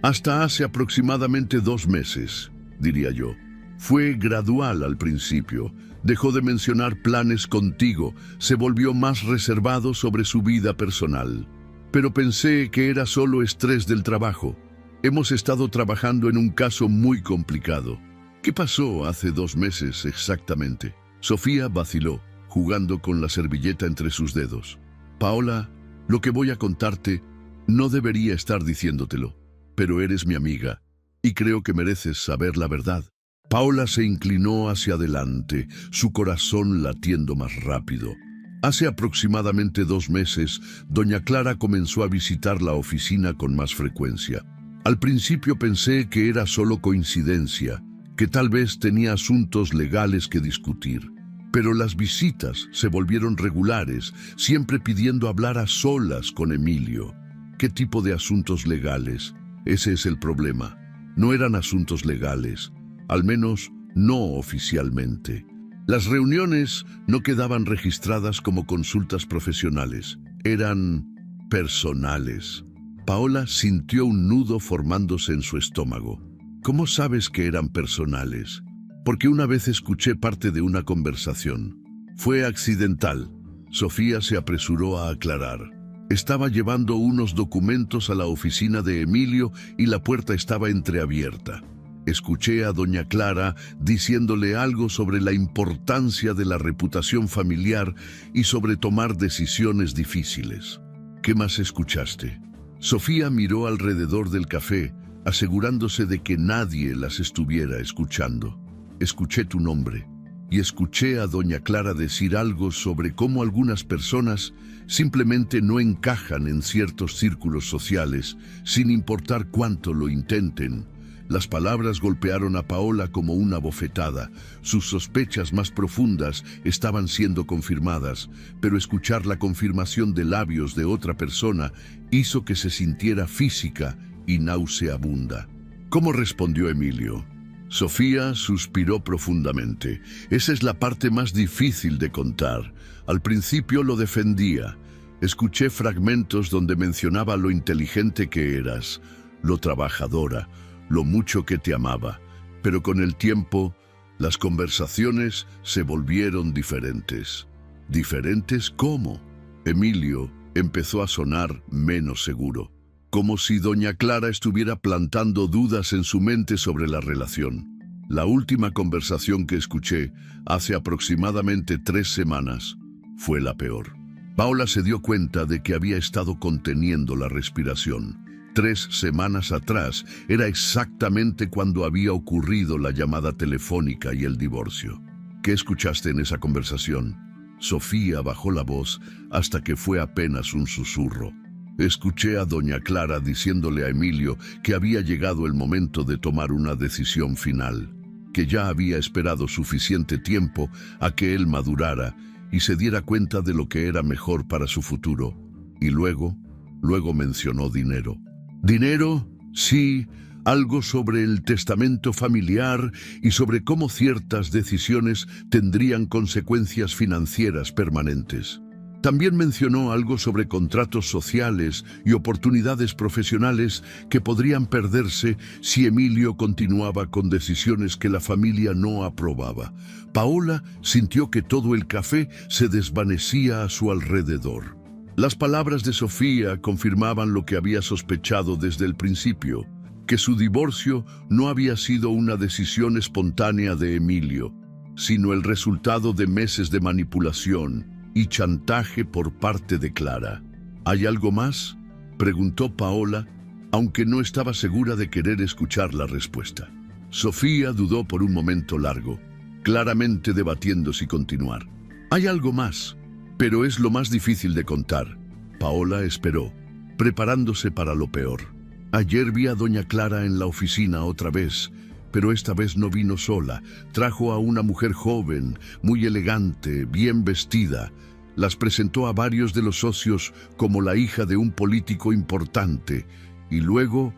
«Hasta hace aproximadamente 2 meses, diría yo. Fue gradual al principio. Dejó de mencionar planes contigo, se volvió más reservado sobre su vida personal. Pero pensé que era solo estrés del trabajo. Hemos estado trabajando en un caso muy complicado». «¿Qué pasó hace 2 meses exactamente?» Sofía vaciló, jugando con la servilleta entre sus dedos. «Paola, lo que voy a contarte no debería estar diciéndotelo, pero eres mi amiga y creo que mereces saber la verdad». Paola se inclinó hacia adelante, su corazón latiendo más rápido. Hace aproximadamente 2 meses, doña Clara comenzó a visitar la oficina con más frecuencia. Al principio pensé que era solo coincidencia, que tal vez tenía asuntos legales que discutir. Pero las visitas se volvieron regulares, siempre pidiendo hablar a solas con Emilio. ¿Qué tipo de asuntos legales? Ese es el problema. No eran asuntos legales, al menos no oficialmente. Las reuniones no quedaban registradas como consultas profesionales, eran personales. Paola sintió un nudo formándose en su estómago. ¿Cómo sabes que eran personales? Porque una vez escuché parte de una conversación. Fue accidental. Sofía se apresuró a aclarar. Estaba llevando unos documentos a la oficina de Emilio y la puerta estaba entreabierta. Escuché a doña Clara diciéndole algo sobre la importancia de la reputación familiar y sobre tomar decisiones difíciles. ¿Qué más escuchaste? Sofía miró alrededor del café, asegurándose de que nadie las estuviera escuchando. Escuché tu nombre y escuché a doña Clara decir algo sobre cómo algunas personas simplemente no encajan en ciertos círculos sociales, sin importar cuánto lo intenten. Las palabras golpearon a Paola como una bofetada. Sus sospechas más profundas estaban siendo confirmadas, pero escuchar la confirmación de labios de otra persona hizo que se sintiera física y nauseabunda. ¿Cómo respondió Emilio? Sofía suspiró profundamente. Esa es la parte más difícil de contar. Al principio lo defendía. Escuché fragmentos donde mencionaba lo inteligente que eras, lo trabajadora, lo mucho que te amaba. Pero con el tiempo, las conversaciones se volvieron diferentes. ¿Diferentes cómo? Emilio empezó a sonar menos seguro, como si doña Clara estuviera plantando dudas en su mente sobre la relación. La última conversación que escuché, hace aproximadamente 3 semanas, fue la peor. Paola se dio cuenta de que había estado conteniendo la respiración. 3 semanas atrás era exactamente cuando había ocurrido la llamada telefónica y el divorcio. ¿Qué escuchaste en esa conversación? Sofía bajó la voz hasta que fue apenas un susurro. Escuché a doña Clara diciéndole a Emilio que había llegado el momento de tomar una decisión final, que ya había esperado suficiente tiempo a que él madurara y se diera cuenta de lo que era mejor para su futuro. Y luego mencionó dinero. ¿Dinero? Sí, algo sobre el testamento familiar y sobre cómo ciertas decisiones tendrían consecuencias financieras permanentes. También mencionó algo sobre contratos sociales y oportunidades profesionales que podrían perderse si Emilio continuaba con decisiones que la familia no aprobaba. Paola sintió que todo el café se desvanecía a su alrededor. Las palabras de Sofía confirmaban lo que había sospechado desde el principio, que su divorcio no había sido una decisión espontánea de Emilio, sino el resultado de meses de manipulación y chantaje por parte de Clara. ¿Hay algo más?, preguntó Paola, aunque no estaba segura de querer escuchar la respuesta. Sofía dudó por un momento largo, claramente debatiendo si continuar. Hay algo más, pero es lo más difícil de contar. Paola esperó, preparándose para lo peor. Ayer vi a doña Clara en la oficina otra vez, pero esta vez no vino sola. Trajo a una mujer joven, muy elegante, bien vestida. Las presentó a varios de los socios como la hija de un político importante y luego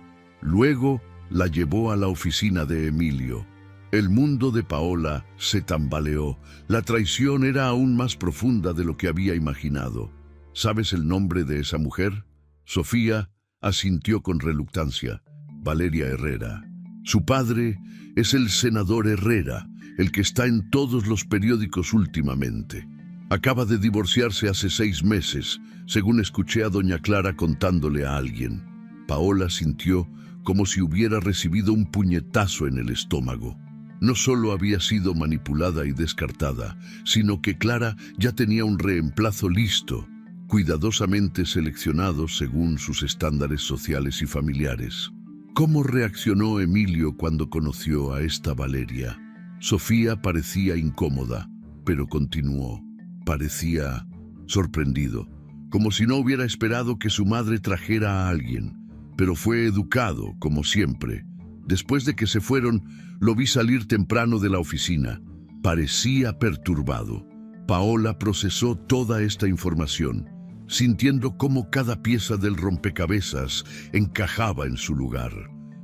la llevó a la oficina de Emilio. El mundo de Paola se tambaleó. La traición era aún más profunda de lo que había imaginado. ¿Sabes el nombre de esa mujer? Sofía asintió con reluctancia. Valeria Herrera. Su padre es el senador Herrera, el que está en todos los periódicos últimamente. Acaba de divorciarse hace 6 meses, según escuché a doña Clara contándole a alguien. Paola sintió como si hubiera recibido un puñetazo en el estómago. No solo había sido manipulada y descartada, sino que Clara ya tenía un reemplazo listo, cuidadosamente seleccionado según sus estándares sociales y familiares. ¿Cómo reaccionó Emilio cuando conoció a esta Valeria? Sofía parecía incómoda, pero continuó. Parecía sorprendido, como si no hubiera esperado que su madre trajera a alguien, pero fue educado, como siempre. Después de que se fueron, lo vi salir temprano de la oficina. Parecía perturbado. Paola procesó toda esta información, sintiendo cómo cada pieza del rompecabezas encajaba en su lugar.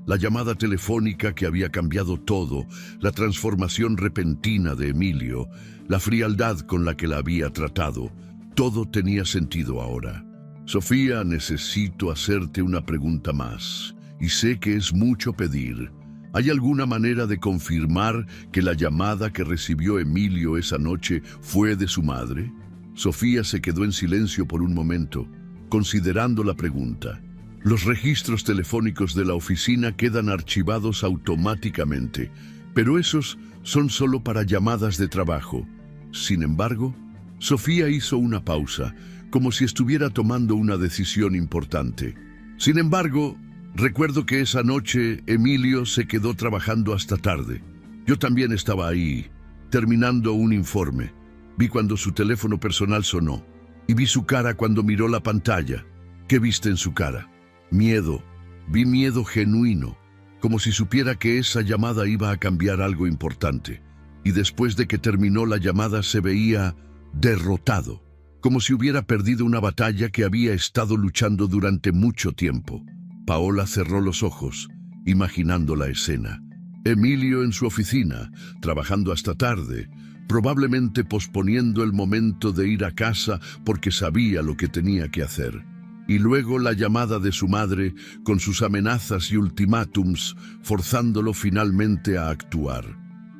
La llamada telefónica que había cambiado todo, la transformación repentina de Emilio, la frialdad con la que la había tratado, todo tenía sentido ahora. Sofía, necesito hacerte una pregunta más, y sé que es mucho pedir. ¿Hay alguna manera de confirmar que la llamada que recibió Emilio esa noche fue de su madre? Sofía se quedó en silencio por un momento, considerando la pregunta. Los registros telefónicos de la oficina quedan archivados automáticamente, pero esos son solo para llamadas de trabajo. Sin embargo, Sofía hizo una pausa, como si estuviera tomando una decisión importante. Sin embargo, recuerdo que esa noche Emilio se quedó trabajando hasta tarde. Yo también estaba ahí, terminando un informe. Vi cuando su teléfono personal sonó, y vi su cara cuando miró la pantalla. ¿Qué viste en su cara? Miedo. Vi miedo genuino, como si supiera que esa llamada iba a cambiar algo importante. Y después de que terminó la llamada se veía derrotado, como si hubiera perdido una batalla que había estado luchando durante mucho tiempo. Paola cerró los ojos, imaginando la escena. Emilio en su oficina, trabajando hasta tarde, probablemente posponiendo el momento de ir a casa porque sabía lo que tenía que hacer. Y luego la llamada de su madre con sus amenazas y ultimátums, forzándolo finalmente a actuar.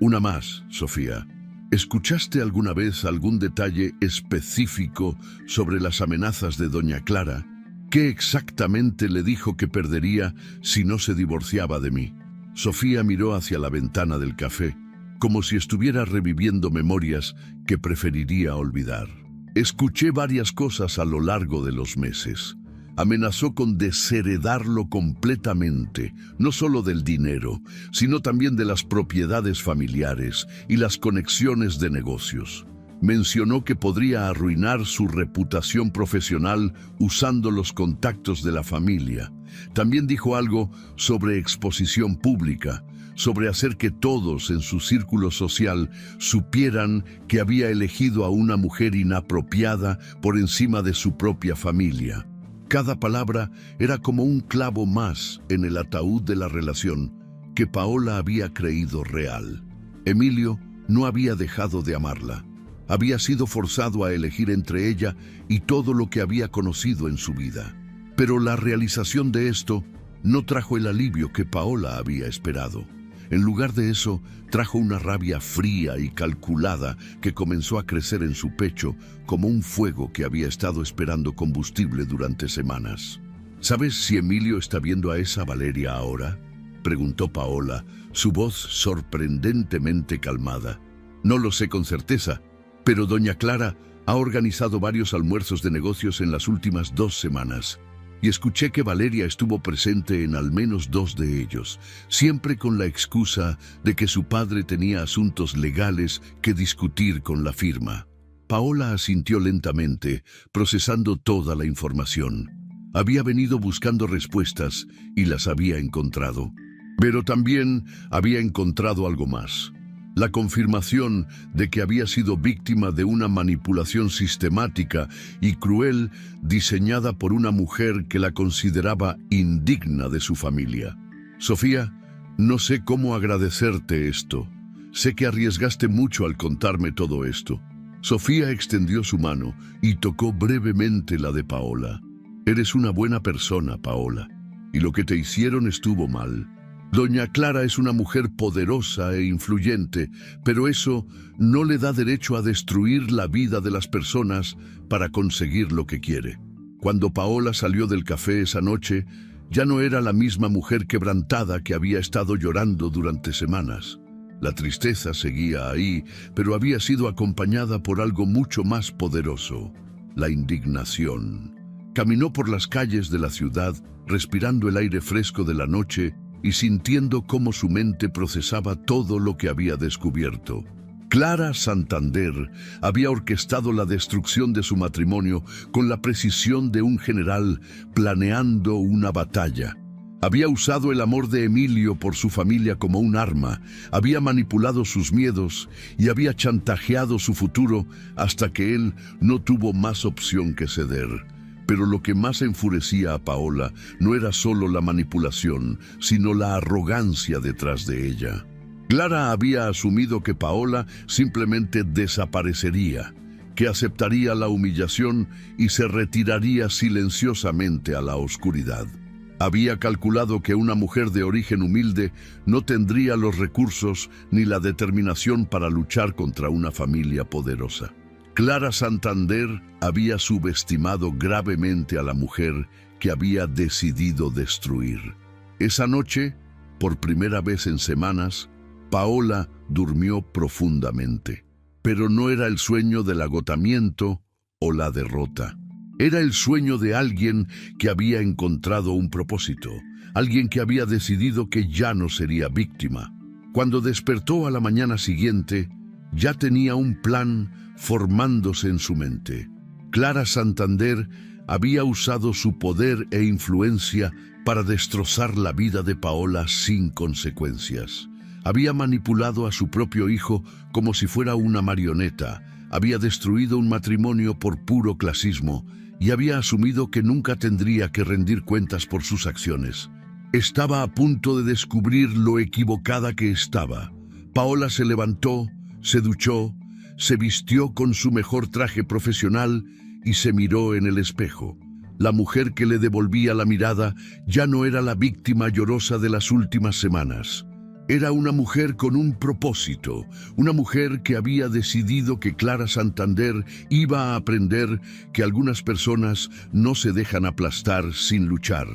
Una más, Sofía. ¿Escuchaste alguna vez algún detalle específico sobre las amenazas de doña Clara? ¿Qué exactamente le dijo que perdería si no se divorciaba de mí? Sofía miró hacia la ventana del café, como si estuviera reviviendo memorias que preferiría olvidar. Escuché varias cosas a lo largo de los meses. Amenazó con desheredarlo completamente, no solo del dinero, sino también de las propiedades familiares y las conexiones de negocios. Mencionó que podría arruinar su reputación profesional usando los contactos de la familia. También dijo algo sobre exposición pública, sobre hacer que todos en su círculo social supieran que había elegido a una mujer inapropiada por encima de su propia familia. Cada palabra era como un clavo más en el ataúd de la relación que Paola había creído real. Emilio no había dejado de amarla. Había sido forzado a elegir entre ella y todo lo que había conocido en su vida. Pero la realización de esto no trajo el alivio que Paola había esperado. En lugar de eso, trajo una rabia fría y calculada que comenzó a crecer en su pecho como un fuego que había estado esperando combustible durante semanas. ¿Sabes si Emilio está viendo a esa Valeria ahora?, preguntó Paola, su voz sorprendentemente calmada. No lo sé con certeza, pero doña Clara ha organizado varios almuerzos de negocios en las últimas 2 semanas. Y escuché que Valeria estuvo presente en al menos 2 de ellos, siempre con la excusa de que su padre tenía asuntos legales que discutir con la firma. Paola asintió lentamente, procesando toda la información. Había venido buscando respuestas y las había encontrado. Pero también había encontrado algo más. La confirmación de que había sido víctima de una manipulación sistemática y cruel diseñada por una mujer que la consideraba indigna de su familia. Sofía, no sé cómo agradecerte esto. Sé que arriesgaste mucho al contarme todo esto. Sofía extendió su mano y tocó brevemente la de Paola. Eres una buena persona, Paola, y lo que te hicieron estuvo mal. Doña Clara es una mujer poderosa e influyente, pero eso no le da derecho a destruir la vida de las personas para conseguir lo que quiere. Cuando Paola salió del café esa noche, ya no era la misma mujer quebrantada que había estado llorando durante semanas. La tristeza seguía ahí, pero había sido acompañada por algo mucho más poderoso: la indignación. Caminó por las calles de la ciudad, respirando el aire fresco de la noche y sintiendo cómo su mente procesaba todo lo que había descubierto. Clara Santander había orquestado la destrucción de su matrimonio con la precisión de un general planeando una batalla. Había usado el amor de Emilio por su familia como un arma, había manipulado sus miedos y había chantajeado su futuro hasta que él no tuvo más opción que ceder. Pero lo que más enfurecía a Paola no era solo la manipulación, sino la arrogancia detrás de ella. Clara había asumido que Paola simplemente desaparecería, que aceptaría la humillación y se retiraría silenciosamente a la oscuridad. Había calculado que una mujer de origen humilde no tendría los recursos ni la determinación para luchar contra una familia poderosa. Clara Santander había subestimado gravemente a la mujer que había decidido destruir. Esa noche, por primera vez en semanas, Paola durmió profundamente. Pero no era el sueño del agotamiento o la derrota. Era el sueño de alguien que había encontrado un propósito, alguien que había decidido que ya no sería víctima. Cuando despertó a la mañana siguiente, ya tenía un plan formándose en su mente. Clara Santander había usado su poder e influencia para destrozar la vida de Paola sin consecuencias. Había manipulado a su propio hijo como si fuera una marioneta, había destruido un matrimonio por puro clasismo y había asumido que nunca tendría que rendir cuentas por sus acciones. Estaba a punto de descubrir lo equivocada que estaba. Paola se levantó, se duchó, se vistió con su mejor traje profesional y se miró en el espejo. La mujer que le devolvía la mirada ya no era la víctima llorosa de las últimas semanas. Era una mujer con un propósito, una mujer que había decidido que Clara Santander iba a aprender que algunas personas no se dejan aplastar sin luchar.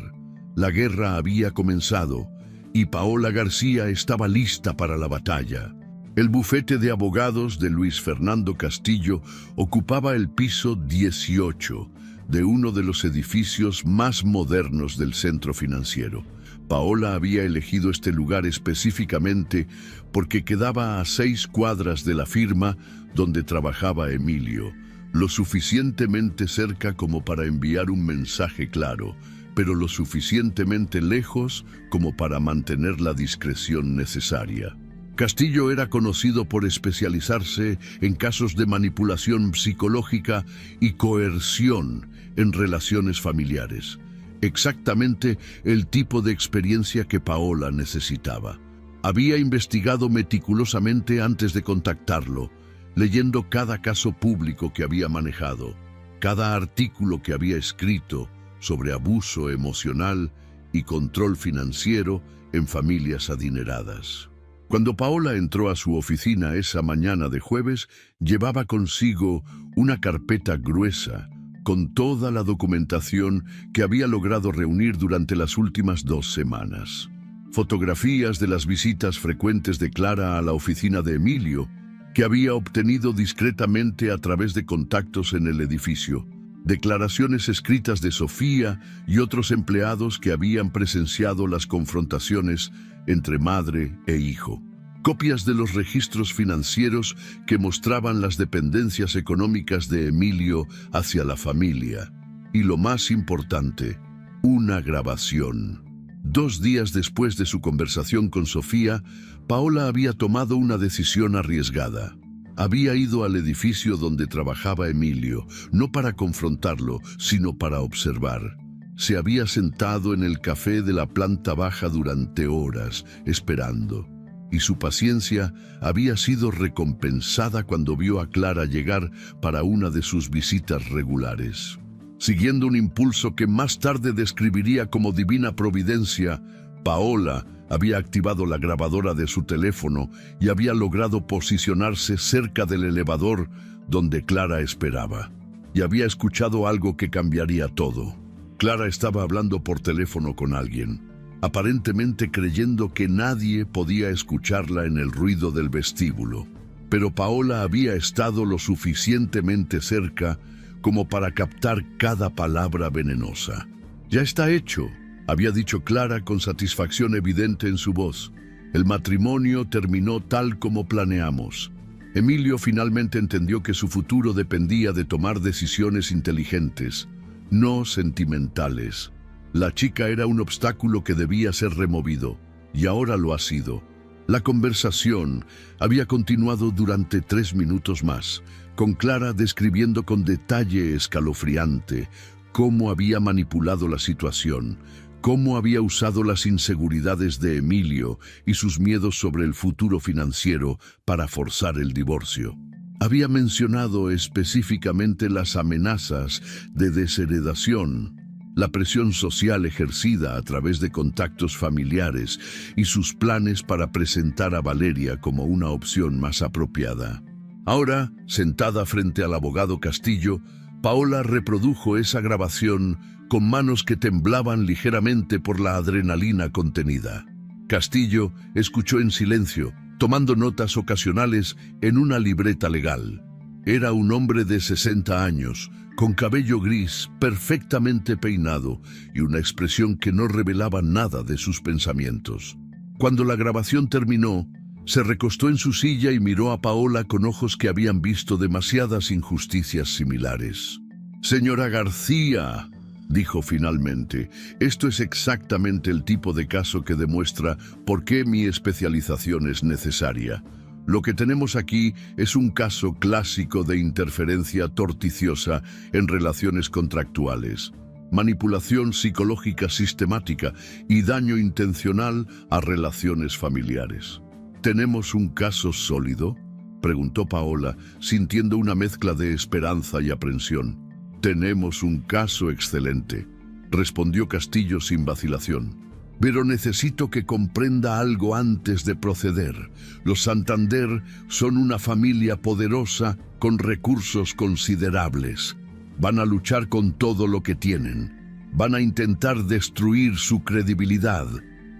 La guerra había comenzado y Paola García estaba lista para la batalla. El bufete de abogados de Luis Fernando Castillo ocupaba el piso 18, de uno de los edificios más modernos del centro financiero. Paola había elegido este lugar específicamente porque quedaba a 6 cuadras de la firma donde trabajaba Emilio, lo suficientemente cerca como para enviar un mensaje claro, pero lo suficientemente lejos como para mantener la discreción necesaria. Castillo era conocido por especializarse en casos de manipulación psicológica y coerción en relaciones familiares. Exactamente el tipo de experiencia que Paola necesitaba. Había investigado meticulosamente antes de contactarlo, leyendo cada caso público que había manejado, cada artículo que había escrito sobre abuso emocional y control financiero en familias adineradas. Cuando Paola entró a su oficina esa mañana de jueves, llevaba consigo una carpeta gruesa con toda la documentación que había logrado reunir durante las últimas 2 semanas. Fotografías de las visitas frecuentes de Clara a la oficina de Emilio, que había obtenido discretamente a través de contactos en el edificio. Declaraciones escritas de Sofía y otros empleados que habían presenciado las confrontaciones entre madre e hijo. Copias de los registros financieros que mostraban las dependencias económicas de Emilio hacia la familia. Y lo más importante, una grabación. 2 días después de su conversación con Sofía, Paola había tomado una decisión arriesgada. Había ido al edificio donde trabajaba Emilio, no para confrontarlo, sino para observar. Se había sentado en el café de la planta baja durante horas, esperando. Y su paciencia había sido recompensada cuando vio a Clara llegar para una de sus visitas regulares. Siguiendo un impulso que más tarde describiría como divina providencia, Paola había activado la grabadora de su teléfono y había logrado posicionarse cerca del elevador donde Clara esperaba. Y había escuchado algo que cambiaría todo. Clara estaba hablando por teléfono con alguien, aparentemente creyendo que nadie podía escucharla en el ruido del vestíbulo. Pero Paola había estado lo suficientemente cerca como para captar cada palabra venenosa. «Ya está hecho», había dicho Clara con satisfacción evidente en su voz. «El matrimonio terminó tal como planeamos». Emilio finalmente entendió que su futuro dependía de tomar decisiones inteligentes, no sentimentales. La chica era un obstáculo que debía ser removido, y ahora lo ha sido. La conversación había continuado durante 3 minutos más, con Clara describiendo con detalle escalofriante cómo había manipulado la situación, cómo había usado las inseguridades de Emilio y sus miedos sobre el futuro financiero para forzar el divorcio. Había mencionado específicamente las amenazas de desheredación, la presión social ejercida a través de contactos familiares y sus planes para presentar a Valeria como una opción más apropiada. Ahora, sentada frente al abogado Castillo, Paola reprodujo esa grabación con manos que temblaban ligeramente por la adrenalina contenida. Castillo escuchó en silencio, tomando notas ocasionales en una libreta legal. Era un hombre de 60 años, con cabello gris perfectamente peinado y una expresión que no revelaba nada de sus pensamientos. Cuando la grabación terminó, se recostó en su silla y miró a Paola con ojos que habían visto demasiadas injusticias similares. «Señora García», dijo finalmente, «esto es exactamente el tipo de caso que demuestra por qué mi especialización es necesaria. Lo que tenemos aquí es un caso clásico de interferencia torticiosa en relaciones contractuales, manipulación psicológica sistemática y daño intencional a relaciones familiares». «¿Tenemos un caso sólido?», preguntó Paola, sintiendo una mezcla de esperanza y aprensión. «Tenemos un caso excelente», respondió Castillo sin vacilación. «Pero necesito que comprenda algo antes de proceder. Los Santander son una familia poderosa con recursos considerables. Van a luchar con todo lo que tienen. Van a intentar destruir su credibilidad.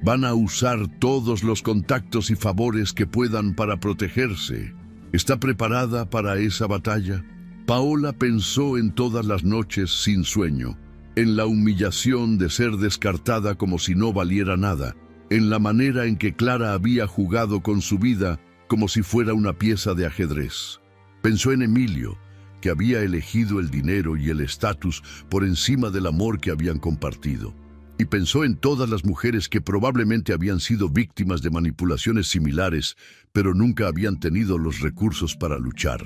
Van a usar todos los contactos y favores que puedan para protegerse. ¿Está preparada para esa batalla?». Paola pensó en todas las noches sin sueño, en la humillación de ser descartada como si no valiera nada, en la manera en que Clara había jugado con su vida como si fuera una pieza de ajedrez. Pensó en Emilio, que había elegido el dinero y el estatus por encima del amor que habían compartido. Y pensó en todas las mujeres que probablemente habían sido víctimas de manipulaciones similares, pero nunca habían tenido los recursos para luchar.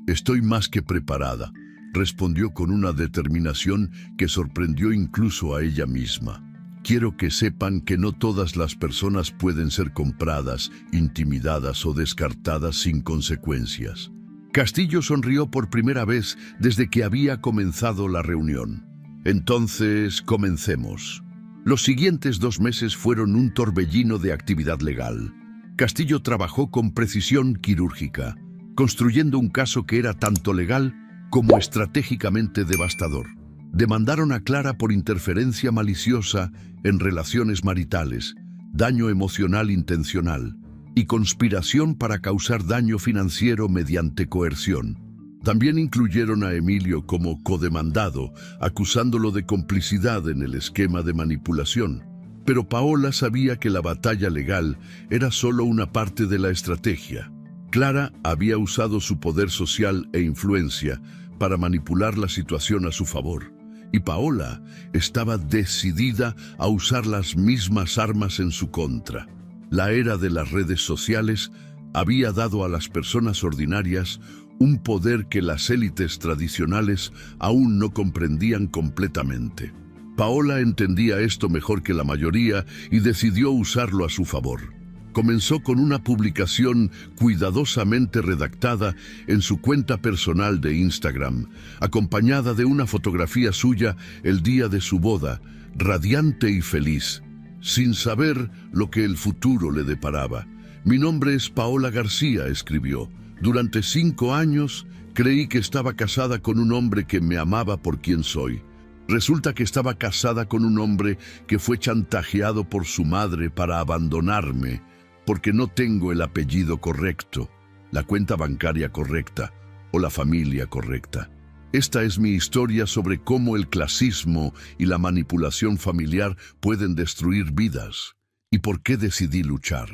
«Estoy más que preparada», respondió con una determinación que sorprendió incluso a ella misma. «Quiero que sepan que no todas las personas pueden ser compradas, intimidadas o descartadas sin consecuencias». Castillo sonrió por primera vez desde que había comenzado la reunión. «Entonces, comencemos». Los siguientes 2 meses fueron un torbellino de actividad legal. Castillo trabajó con precisión quirúrgica, construyendo un caso que era tanto legal como estratégicamente devastador. Demandaron a Clara por interferencia maliciosa en relaciones maritales, daño emocional intencional y conspiración para causar daño financiero mediante coerción. También incluyeron a Emilio como codemandado, acusándolo de complicidad en el esquema de manipulación. Pero Paola sabía que la batalla legal era solo una parte de la estrategia. Clara había usado su poder social e influencia para manipular la situación a su favor, y Paola estaba decidida a usar las mismas armas en su contra. La era de las redes sociales había dado a las personas ordinarias un poder que las élites tradicionales aún no comprendían completamente. Paola entendía esto mejor que la mayoría y decidió usarlo a su favor. Comenzó con una publicación cuidadosamente redactada en su cuenta personal de Instagram, acompañada de una fotografía suya el día de su boda, radiante y feliz, sin saber lo que el futuro le deparaba. «Mi nombre es Paola García», escribió. «Durante 5 años creí que estaba casada con un hombre que me amaba por quien soy. Resulta que estaba casada con un hombre que fue chantajeado por su madre para abandonarme porque no tengo el apellido correcto, la cuenta bancaria correcta o la familia correcta. Esta es mi historia sobre cómo el clasismo y la manipulación familiar pueden destruir vidas y por qué decidí luchar».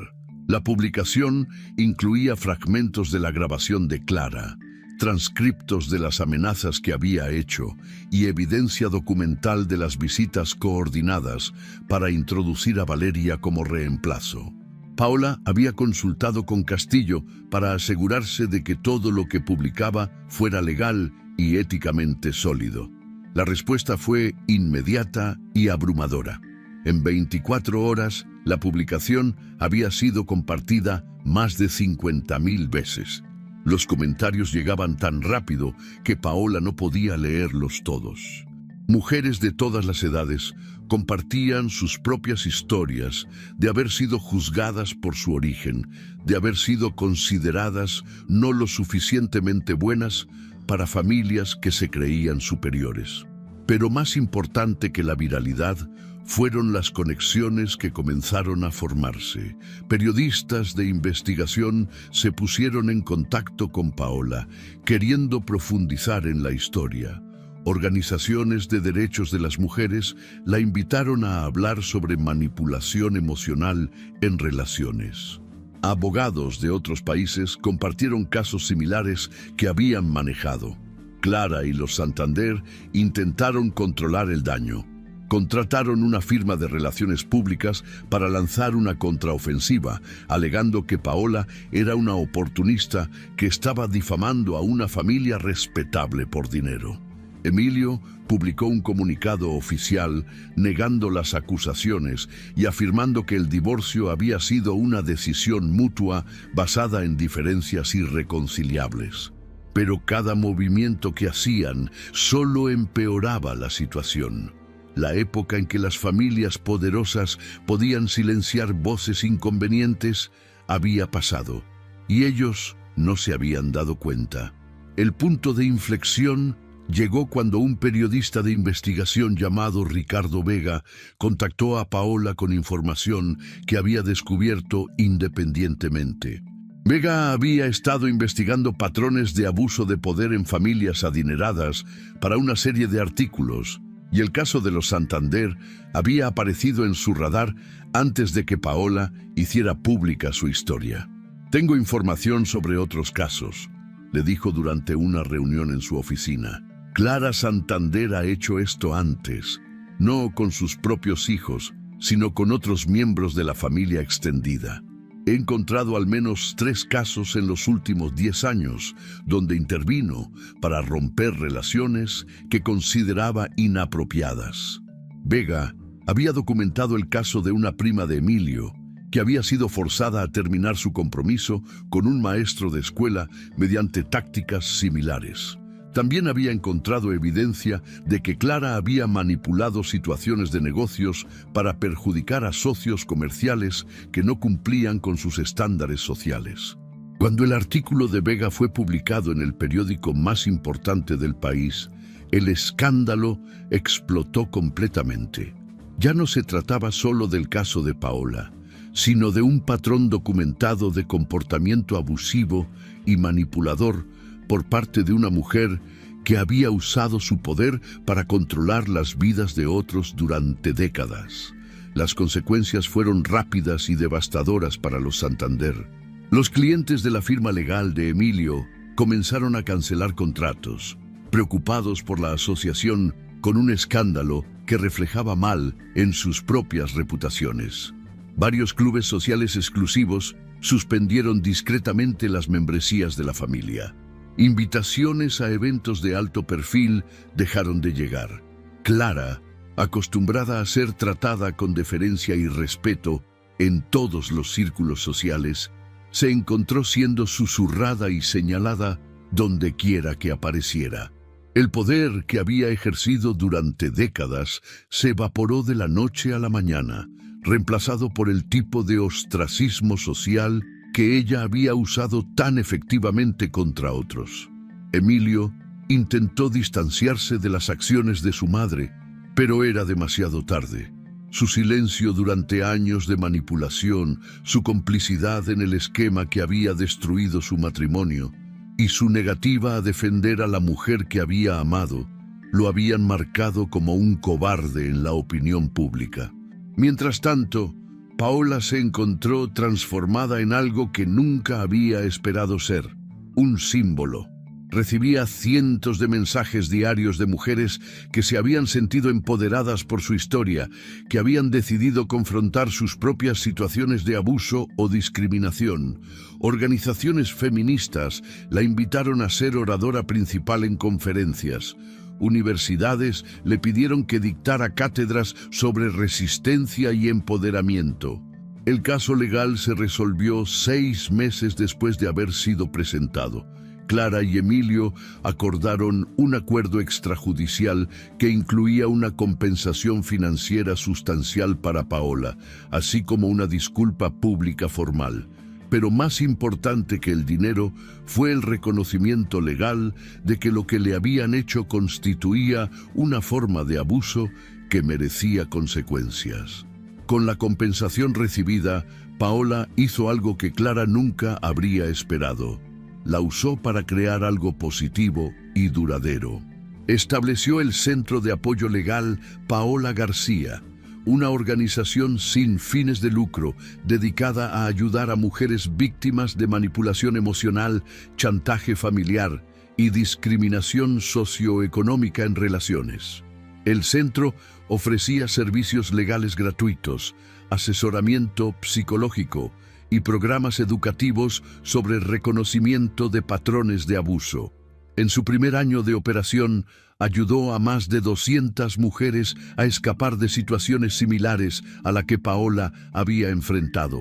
La publicación incluía fragmentos de la grabación de Clara, transcriptos de las amenazas que había hecho y evidencia documental de las visitas coordinadas para introducir a Valeria como reemplazo. Paola había consultado con Castillo para asegurarse de que todo lo que publicaba fuera legal y éticamente sólido. La respuesta fue inmediata y abrumadora. En 24 horas, la publicación había sido compartida más de 50.000 veces. Los comentarios llegaban tan rápido que Paola no podía leerlos todos. Mujeres de todas las edades compartían sus propias historias de haber sido juzgadas por su origen, de haber sido consideradas no lo suficientemente buenas para familias que se creían superiores. Pero más importante que la viralidad fueron las conexiones que comenzaron a formarse. Periodistas de investigación se pusieron en contacto con Paola, queriendo profundizar en la historia. Organizaciones de derechos de las mujeres la invitaron a hablar sobre manipulación emocional en relaciones. Abogados de otros países compartieron casos similares que habían manejado. Clara y los Santander intentaron controlar el daño. Contrataron una firma de relaciones públicas para lanzar una contraofensiva, alegando que Paola era una oportunista que estaba difamando a una familia respetable por dinero. Emilio publicó un comunicado oficial negando las acusaciones y afirmando que el divorcio había sido una decisión mutua basada en diferencias irreconciliables. Pero cada movimiento que hacían solo empeoraba la situación. La época en que las familias poderosas podían silenciar voces inconvenientes había pasado, y ellos no se habían dado cuenta. El punto de inflexión llegó cuando un periodista de investigación llamado Ricardo Vega contactó a Paola con información que había descubierto independientemente. Vega había estado investigando patrones de abuso de poder en familias adineradas para una serie de artículos, y el caso de los Santander había aparecido en su radar antes de que Paola hiciera pública su historia. «Tengo información sobre otros casos», le dijo durante una reunión en su oficina. «Clara Santander ha hecho esto antes, no con sus propios hijos, sino con otros miembros de la familia extendida. He encontrado al menos 3 casos en los últimos 10 años donde intervino para romper relaciones que consideraba inapropiadas». Vega había documentado el caso de una prima de Emilio, que había sido forzada a terminar su compromiso con un maestro de escuela mediante tácticas similares. También había encontrado evidencia de que Clara había manipulado situaciones de negocios para perjudicar a socios comerciales que no cumplían con sus estándares sociales. Cuando el artículo de Vega fue publicado en el periódico más importante del país, el escándalo explotó completamente. Ya no se trataba solo del caso de Paola, sino de un patrón documentado de comportamiento abusivo y manipulador por parte de una mujer que había usado su poder para controlar las vidas de otros durante décadas. Las consecuencias fueron rápidas y devastadoras para los Santander. Los clientes de la firma legal de Emilio comenzaron a cancelar contratos, preocupados por la asociación con un escándalo que reflejaba mal en sus propias reputaciones. Varios clubes sociales exclusivos suspendieron discretamente las membresías de la familia. Invitaciones a eventos de alto perfil dejaron de llegar. Clara, acostumbrada a ser tratada con deferencia y respeto en todos los círculos sociales, se encontró siendo susurrada y señalada donde quiera que apareciera. El poder que había ejercido durante décadas se evaporó de la noche a la mañana, reemplazado por el tipo de ostracismo social que ella había usado tan efectivamente contra otros. Emilio intentó distanciarse de las acciones de su madre, pero era demasiado tarde. Su silencio durante años de manipulación, su complicidad en el esquema que había destruido su matrimonio y su negativa a defender a la mujer que había amado, lo habían marcado como un cobarde en la opinión pública. Mientras tanto, Paola se encontró transformada en algo que nunca había esperado ser, un símbolo. Recibía cientos de mensajes diarios de mujeres que se habían sentido empoderadas por su historia, que habían decidido confrontar sus propias situaciones de abuso o discriminación. Organizaciones feministas la invitaron a ser oradora principal en conferencias. Universidades le pidieron que dictara cátedras sobre resistencia y empoderamiento. El caso legal se resolvió 6 meses después de haber sido presentado. Clara y Emilio acordaron un acuerdo extrajudicial que incluía una compensación financiera sustancial para Paola, así como una disculpa pública formal. Pero más importante que el dinero fue el reconocimiento legal de que lo que le habían hecho constituía una forma de abuso que merecía consecuencias. Con la compensación recibida, Paola hizo algo que Clara nunca habría esperado. La usó para crear algo positivo y duradero. Estableció el Centro de Apoyo Legal Paola García, una organización sin fines de lucro dedicada a ayudar a mujeres víctimas de manipulación emocional, chantaje familiar y discriminación socioeconómica en relaciones. El centro ofrecía servicios legales gratuitos, asesoramiento psicológico y programas educativos sobre reconocimiento de patrones de abuso. En su primer año de operación, ayudó a más de 200 mujeres a escapar de situaciones similares a la que Paola había enfrentado.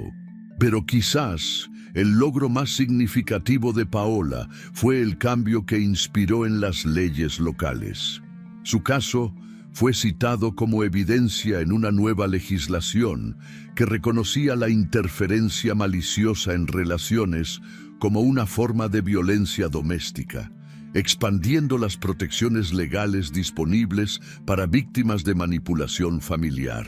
Pero quizás el logro más significativo de Paola fue el cambio que inspiró en las leyes locales. Su caso fue citado como evidencia en una nueva legislación que reconocía la interferencia maliciosa en relaciones como una forma de violencia doméstica, expandiendo las protecciones legales disponibles para víctimas de manipulación familiar.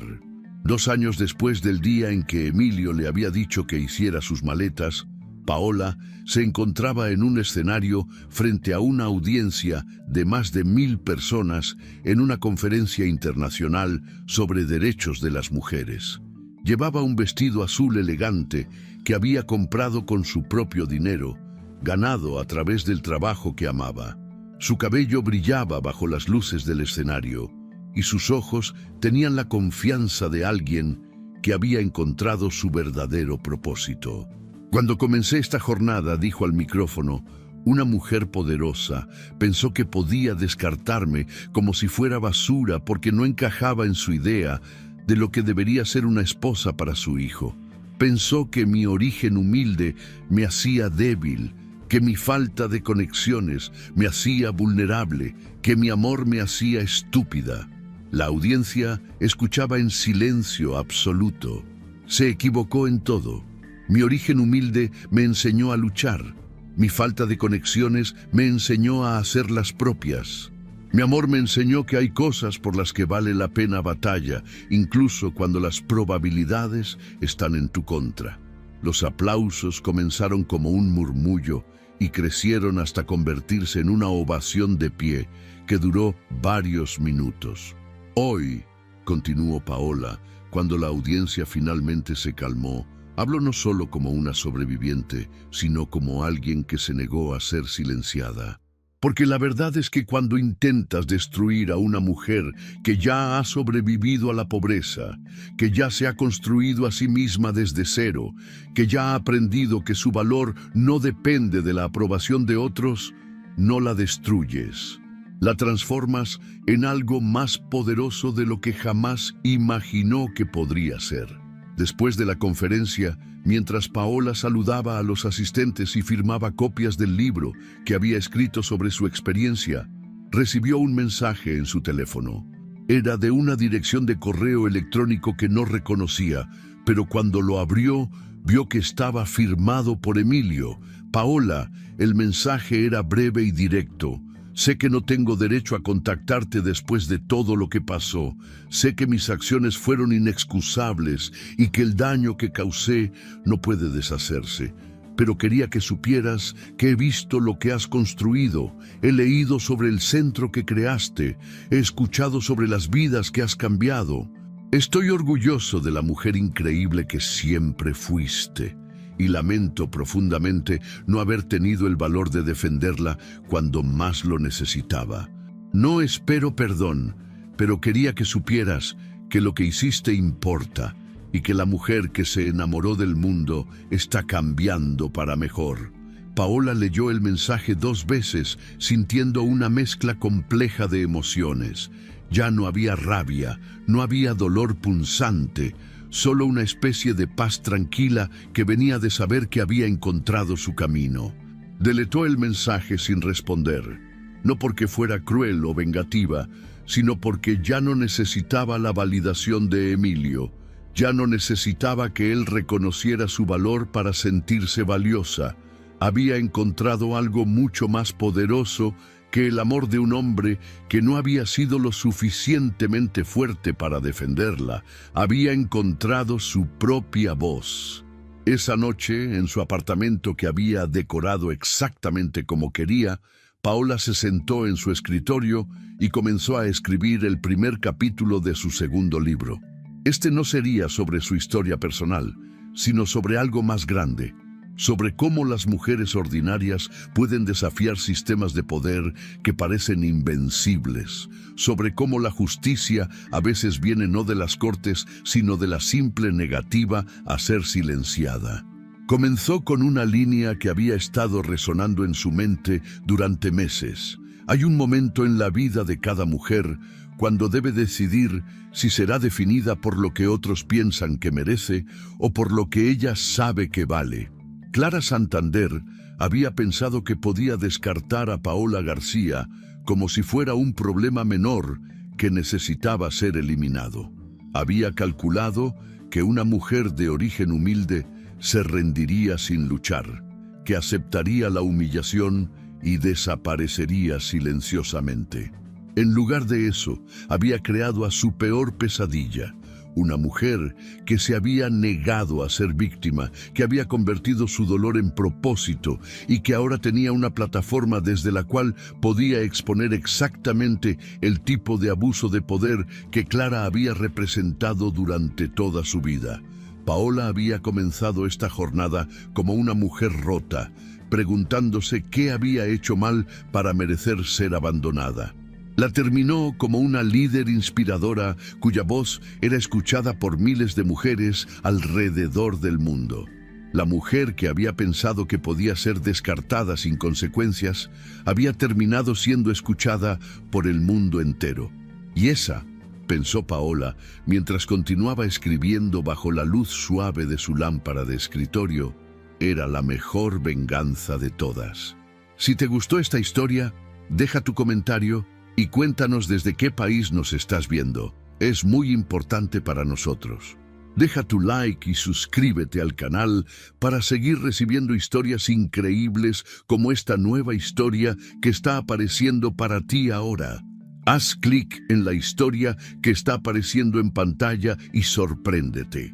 2 años después del día en que Emilio le había dicho que hiciera sus maletas, Paola se encontraba en un escenario frente a una audiencia de más de 1000 personas en una conferencia internacional sobre derechos de las mujeres. Llevaba un vestido azul elegante que había comprado con su propio dinero, ganado a través del trabajo que amaba. Su cabello brillaba bajo las luces del escenario y sus ojos tenían la confianza de alguien que había encontrado su verdadero propósito. Cuando comencé esta jornada, dijo al micrófono, una mujer poderosa pensó que podía descartarme como si fuera basura porque no encajaba en su idea de lo que debería ser una esposa para su hijo. Pensó que mi origen humilde me hacía débil, que mi falta de conexiones me hacía vulnerable, que mi amor me hacía estúpida. La audiencia escuchaba en silencio absoluto. Se equivocó en todo. Mi origen humilde me enseñó a luchar. Mi falta de conexiones me enseñó a hacer las propias. Mi amor me enseñó que hay cosas por las que vale la pena batalla, incluso cuando las probabilidades están en tu contra. Los aplausos comenzaron como un murmullo y crecieron hasta convertirse en una ovación de pie que duró varios minutos. Hoy, continuó Paola, cuando la audiencia finalmente se calmó, hablo no solo como una sobreviviente, sino como alguien que se negó a ser silenciada. Porque la verdad es que cuando intentas destruir a una mujer que ya ha sobrevivido a la pobreza, que ya se ha construido a sí misma desde cero, que ya ha aprendido que su valor no depende de la aprobación de otros, no la destruyes. La transformas en algo más poderoso de lo que jamás imaginó que podría ser. Después de la conferencia, mientras Paola saludaba a los asistentes y firmaba copias del libro que había escrito sobre su experiencia, recibió un mensaje en su teléfono. Era de una dirección de correo electrónico que no reconocía, pero cuando lo abrió, vio que estaba firmado por Emilio. Paola, el mensaje era breve y directo. Sé que no tengo derecho a contactarte después de todo lo que pasó. Sé que mis acciones fueron inexcusables y que el daño que causé no puede deshacerse. Pero quería que supieras que he visto lo que has construido, he leído sobre el centro que creaste, he escuchado sobre las vidas que has cambiado. Estoy orgulloso de la mujer increíble que siempre fuiste. Y lamento profundamente no haber tenido el valor de defenderla cuando más lo necesitaba. No espero perdón, pero quería que supieras que lo que hiciste importa y que la mujer que se enamoró del mundo está cambiando para mejor. Paola leyó el mensaje 2 veces, sintiendo una mezcla compleja de emociones. Ya no había rabia, no había dolor punzante, solo una especie de paz tranquila que venía de saber que había encontrado su camino. Deletó el mensaje sin responder, no porque fuera cruel o vengativa, sino porque ya no necesitaba la validación de Emilio, ya no necesitaba que él reconociera su valor para sentirse valiosa. Había encontrado algo mucho más poderoso que el amor de un hombre que no había sido lo suficientemente fuerte para defenderla. Había encontrado su propia voz. Esa noche, en su apartamento que había decorado exactamente como quería, Paola se sentó en su escritorio y comenzó a escribir el primer capítulo de su segundo libro. Este no sería sobre su historia personal, sino sobre algo más grande, sobre cómo las mujeres ordinarias pueden desafiar sistemas de poder que parecen invencibles, sobre cómo la justicia a veces viene no de las cortes, sino de la simple negativa a ser silenciada. Comenzó con una línea que había estado resonando en su mente durante meses. Hay un momento en la vida de cada mujer cuando debe decidir si será definida por lo que otros piensan que merece o por lo que ella sabe que vale. Clara Santander había pensado que podía descartar a Paola García como si fuera un problema menor que necesitaba ser eliminado. Había calculado que una mujer de origen humilde se rendiría sin luchar, que aceptaría la humillación y desaparecería silenciosamente. En lugar de eso, había creado a su peor pesadilla, Una mujer que se había negado a ser víctima, que había convertido su dolor en propósito y que ahora tenía una plataforma desde la cual podía exponer exactamente el tipo de abuso de poder que Clara había representado durante toda su vida. Paola había comenzado esta jornada como una mujer rota, preguntándose qué había hecho mal para merecer ser abandonada. La terminó como una líder inspiradora cuya voz era escuchada por miles de mujeres alrededor del mundo. La mujer que había pensado que podía ser descartada sin consecuencias, había terminado siendo escuchada por el mundo entero. Y esa, pensó Paola, mientras continuaba escribiendo bajo la luz suave de su lámpara de escritorio, era la mejor venganza de todas. Si te gustó esta historia, deja tu comentario y cuéntanos desde qué país nos estás viendo. Es muy importante para nosotros. Deja tu like y suscríbete al canal para seguir recibiendo historias increíbles como esta nueva historia que está apareciendo para ti ahora. Haz clic en la historia que está apareciendo en pantalla y sorpréndete.